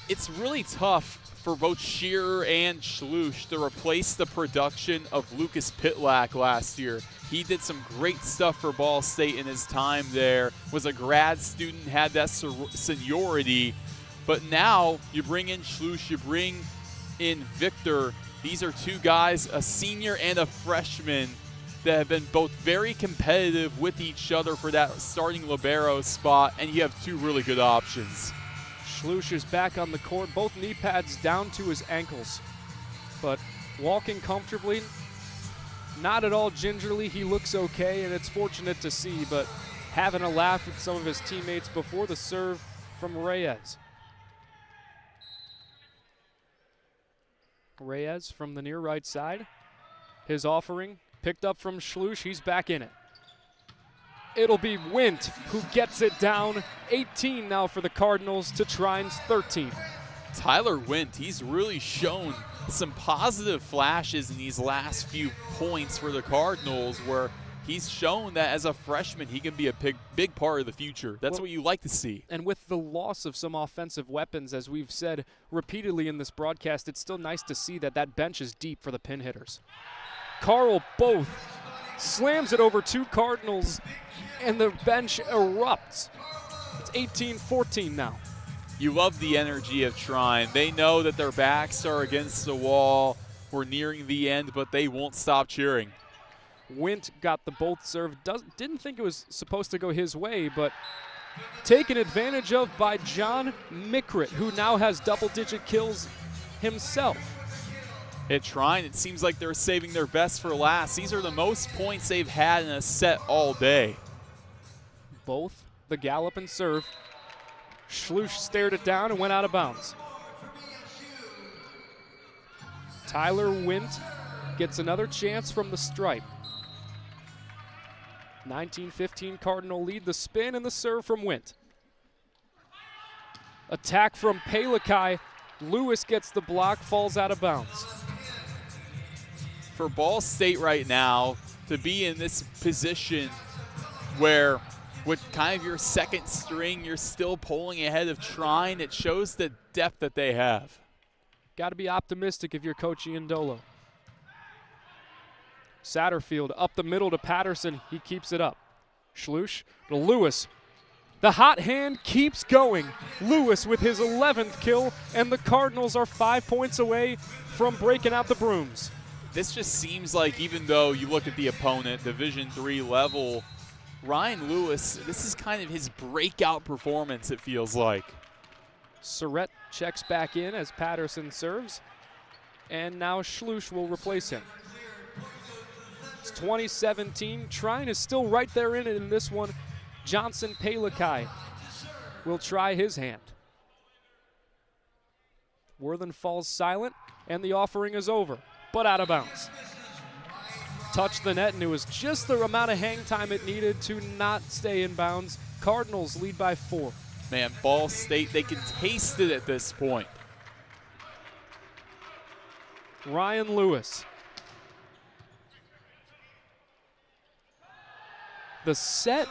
it's really tough for both Shearer and Schluch to replace the production of Lucas Pitlack last year. He did some great stuff for Ball State in his time there, was a grad student, had that seniority. But now you bring in Schluch, you bring in Victor. These are 2 guys, a senior and a freshman, that have been both very competitive with each other for that starting libero spot, and you have 2 really good options. Schluch is back on the court, both knee pads down to his ankles, but walking comfortably, not at all gingerly. He looks okay, and it's fortunate to see, but having a laugh with some of his teammates before the serve from Reyes. Reyes from the near right side. His offering picked up from Schluch. He's back in it. It'll be Wint who gets it down. 18 now for the Cardinals to Trine's 13. Tyler Wint, he's really shown some positive flashes in these last few points for the Cardinals, where he's shown that as a freshman he can be a big part of the future. That's what you like to see. And with the loss of some offensive weapons, as we've said repeatedly in this broadcast, it's still nice to see that that bench is deep for the pin hitters. Carl Both slams it over 2 Cardinals, and the bench erupts. It's 18-14 now. You love the energy of Trine. They know that their backs are against the wall. We're nearing the end, but they won't stop cheering. Wint got the Both serve. Didn't think it was supposed to go his way, but taken advantage of by John Mickrit, who now has double-digit kills himself. At Trine, it seems like they're saving their best for last. These are the most points they've had in a set all day. Both the gallop and serve. Schluch stared it down and went out of bounds. Tyler Wint gets another chance from the stripe. 19-15 Cardinal lead. The spin and the serve from Wint. Attack from Pelikai. Lewis gets the block, falls out of bounds. For Ball State right now to be in this position where with kind of your second string, you're still pulling ahead of Trine. It shows the depth that they have. Got to be optimistic if you're Coach Iandolo. Satterfield up the middle to Patterson. He keeps it up. Schlusch to Lewis. The hot hand keeps going. Lewis with his 11th kill, and the Cardinals are 5 points away from breaking out the brooms. This just seems like, even though you look at the opponent, Division III level, Ryan Lewis, this is kind of his breakout performance, it feels like. Surratt checks back in as Patterson serves, and now Schlusch will replace him. It's 2017. Trine is still right there in it in this one. Johnson Palikai will try his hand. Worthen falls silent, and the offering is over, but out of bounds. Touched the net, and it was just the amount of hang time it needed to not stay in bounds. Cardinals lead by 4. Man, Ball State, they can taste it at this point. Ryan Lewis. The set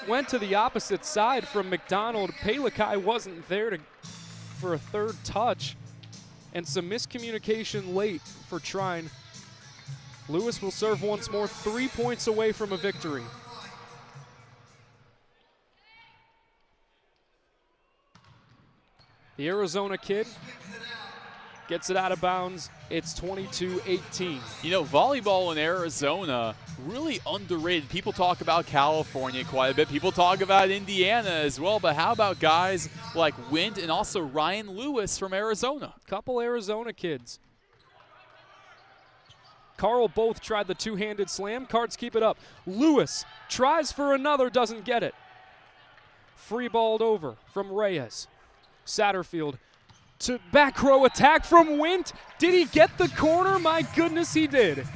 went to the opposite side from McDonald. Palikai wasn't there for a third touch, and some miscommunication late for Trine. Lewis will serve once more, 3 points away from a victory. The Arizona kid gets it out of bounds. It's 22-18. You know, volleyball in Arizona, really underrated. People talk about California quite a bit. People talk about Indiana as well, but how about guys like Wind and also Ryan Lewis from Arizona? Couple Arizona kids. Carl both tried the two-handed slam. Cards keep it up. Lewis tries for another, doesn't get it. Free balled over from Reyes. Satterfield to back row attack from Wint. Did he get the corner? My goodness, he did.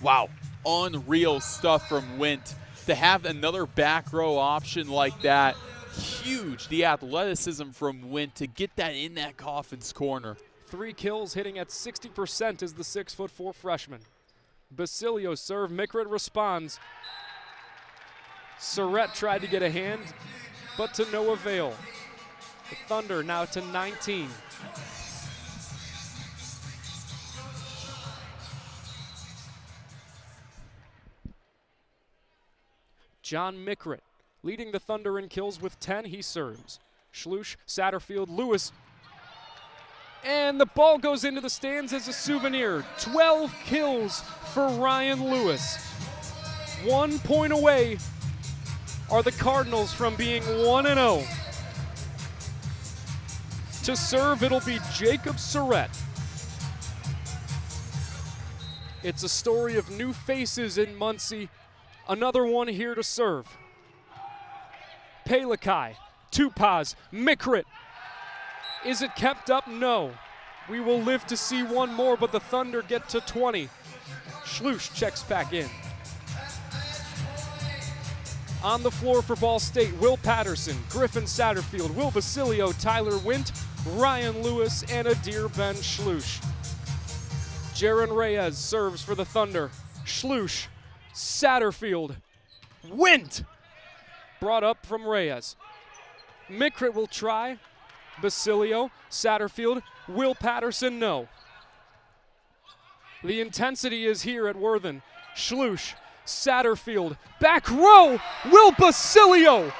Wow, unreal stuff from Wint. To have another back row option like that, huge. The athleticism from Wint to get that in that coffin's corner. 3 kills, hitting at 60% is the 6'4" freshman. Basilio serve, Mikrit responds. Surratt tried to get a hand, but to no avail. The Thunder now to 19. John Mikrit leading the Thunder in kills with 10. He serves. Schlusch, Satterfield, Lewis. And the ball goes into the stands as a souvenir. 12 kills for Ryan Lewis. 1 point away are the Cardinals from being 1-0. To serve, it'll be Jacob Surratt. It's a story of new faces in Muncie. Another one here to serve. Palikai, Tupaz, Mikrit. Is it kept up? No. We will live to see one more, but the Thunder get to 20. Schlusch checks back in. On the floor for Ball State, Will Patterson, Griffin Satterfield, Will Basilio, Tyler Wint, Ryan Lewis, and Adir Ben Schlusch. Jaron Reyes serves for the Thunder. Schlusch, Satterfield, Wint. Brought up from Reyes. Mikrit will try. Basilio, Satterfield, Will Patterson, no. The intensity is here at Worthen. Schlusch, Satterfield, back row, Will Basilio.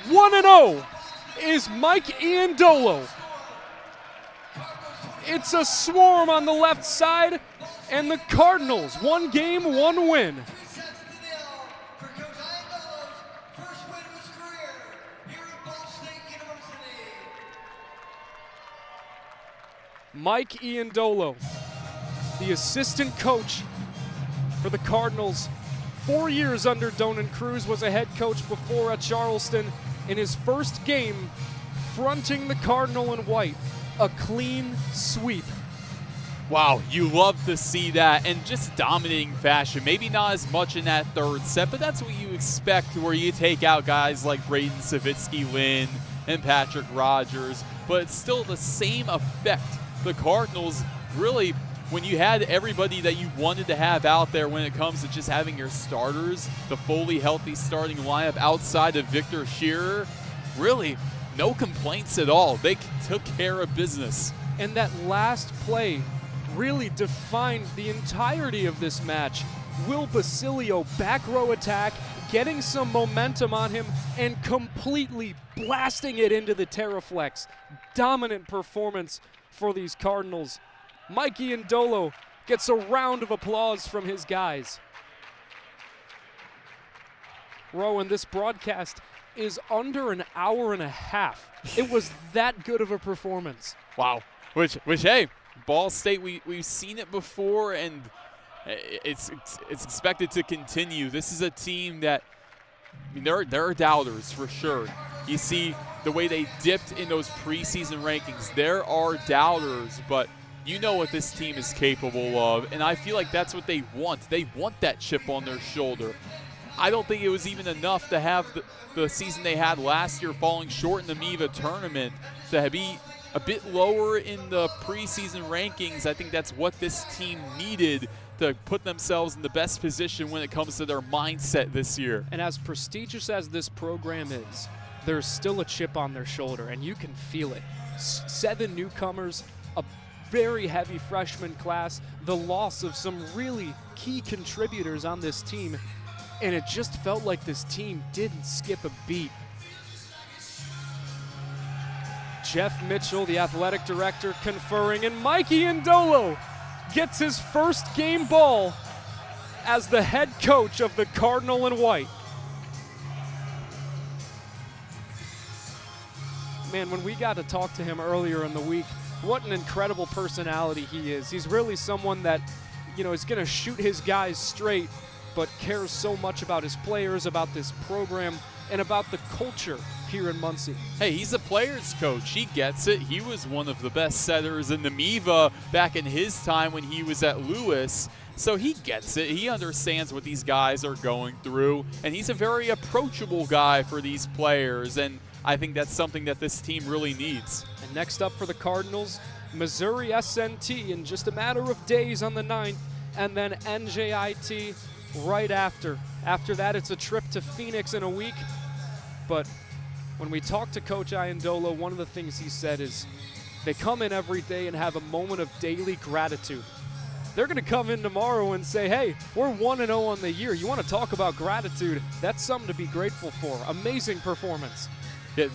1-0 is Mike Iandolo. It's a swarm on the left side, and the Cardinals, 1 game, 1 win. Mike Iandolo, the assistant coach for the Cardinals. 4 years under Donan Cruz, was a head coach before at Charleston. In his first game, fronting the Cardinal in white, a clean sweep. Wow, you love to see that, and just dominating fashion. Maybe not as much in that third set, but that's what you expect, where you take out guys like Braden Savitsky-Lynn and Patrick Rogers, but it's still the same effect. The Cardinals really when you had everybody that you wanted to have out there when it comes to just having your starters, the fully healthy starting lineup outside of Victor Shearer, really no complaints at all. They took care of business. And that last play really defined the entirety of this match. Will Basilio, back row attack, getting some momentum on him and completely blasting it into the Terraflex. Dominant performance for these Cardinals. Mike Iandolo gets a round of applause from his guys. Roen, this broadcast is under an hour and a half. It was that good of a performance. Wow. Which hey, Ball State, we've seen it before, and it's expected to continue. This is a team that, I mean, there are doubters for sure. You see the way they dipped in those preseason rankings. There are doubters, but you know what this team is capable of, and I feel like that's what they want. They want that chip on their shoulder. I don't think it was even enough to have the season they had last year, falling short in the MIVA tournament, to be a bit lower in the preseason rankings. I think that's what this team needed to put themselves in the best position when it comes to their mindset this year. And as prestigious as this program is, there's still a chip on their shoulder, and you can feel it. 7 newcomers, a very heavy freshman class, the loss of some really key contributors on this team, and it just felt like this team didn't skip a beat. Jeff Mitchell, the athletic director, conferring, and Mike Iandolo gets his first game ball as the head coach of the Cardinal and White. Man, when we got to talk to him earlier in the week, what an incredible personality he is. He's really someone that, is going to shoot his guys straight, but cares so much about his players, about this program, and about the culture here in Muncie. Hey, he's a player's coach. He gets it. He was one of the best setters in the MIVA back in his time when he was at Lewis. So he gets it. He understands what these guys are going through, and he's a very approachable guy for these players, and I think that's something that this team really needs. And next up for the Cardinals, Missouri SNT in just a matter of days on the 9th, and then NJIT right after. After that, it's a trip to Phoenix in a week. But when we talked to Coach Iandolo, one of the things he said is they come in every day and have a moment of daily gratitude. They're going to come in tomorrow and say, hey, we're 1-0 on the year. You want to talk about gratitude? That's something to be grateful for. Amazing performance. Yeah,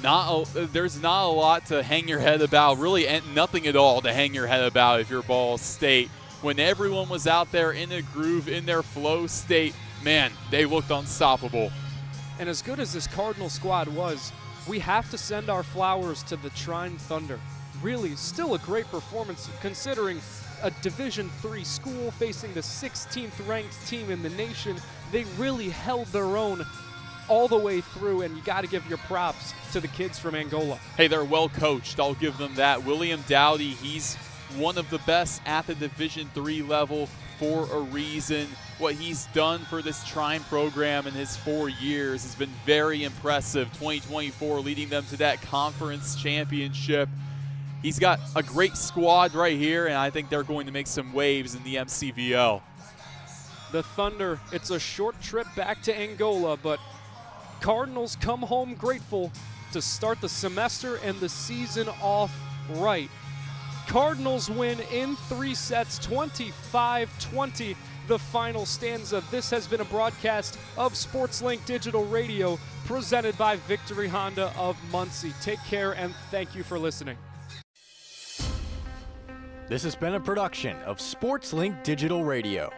there's not a lot to hang your head about, really nothing at all to hang your head about if you're Ball State. When everyone was out there in a groove, in their flow state, man, they looked unstoppable. And as good as this Cardinal squad was, we have to send our flowers to the Trine Thunder. Really, still a great performance considering a Division III school facing the 16th ranked team in the nation. They really held their own all the way through, and you got to give your props to the kids from Angola. Hey, they're well coached. I'll give them that. William Dowdy, he's one of the best at the Division III level for a reason. What he's done for this Trine program in his 4 years has been very impressive. 2024 leading them to that conference championship. He's got a great squad right here, and I think they're going to make some waves in the MCVL. The Thunder, it's a short trip back to Angola, but Cardinals come home grateful to start the semester and the season off right. Cardinals win in 3 sets, 25-20, the final stanza. This has been a broadcast of SportsLink Digital Radio presented by Victory Honda of Muncie. Take care and thank you for listening. This has been a production of SportsLink Digital Radio.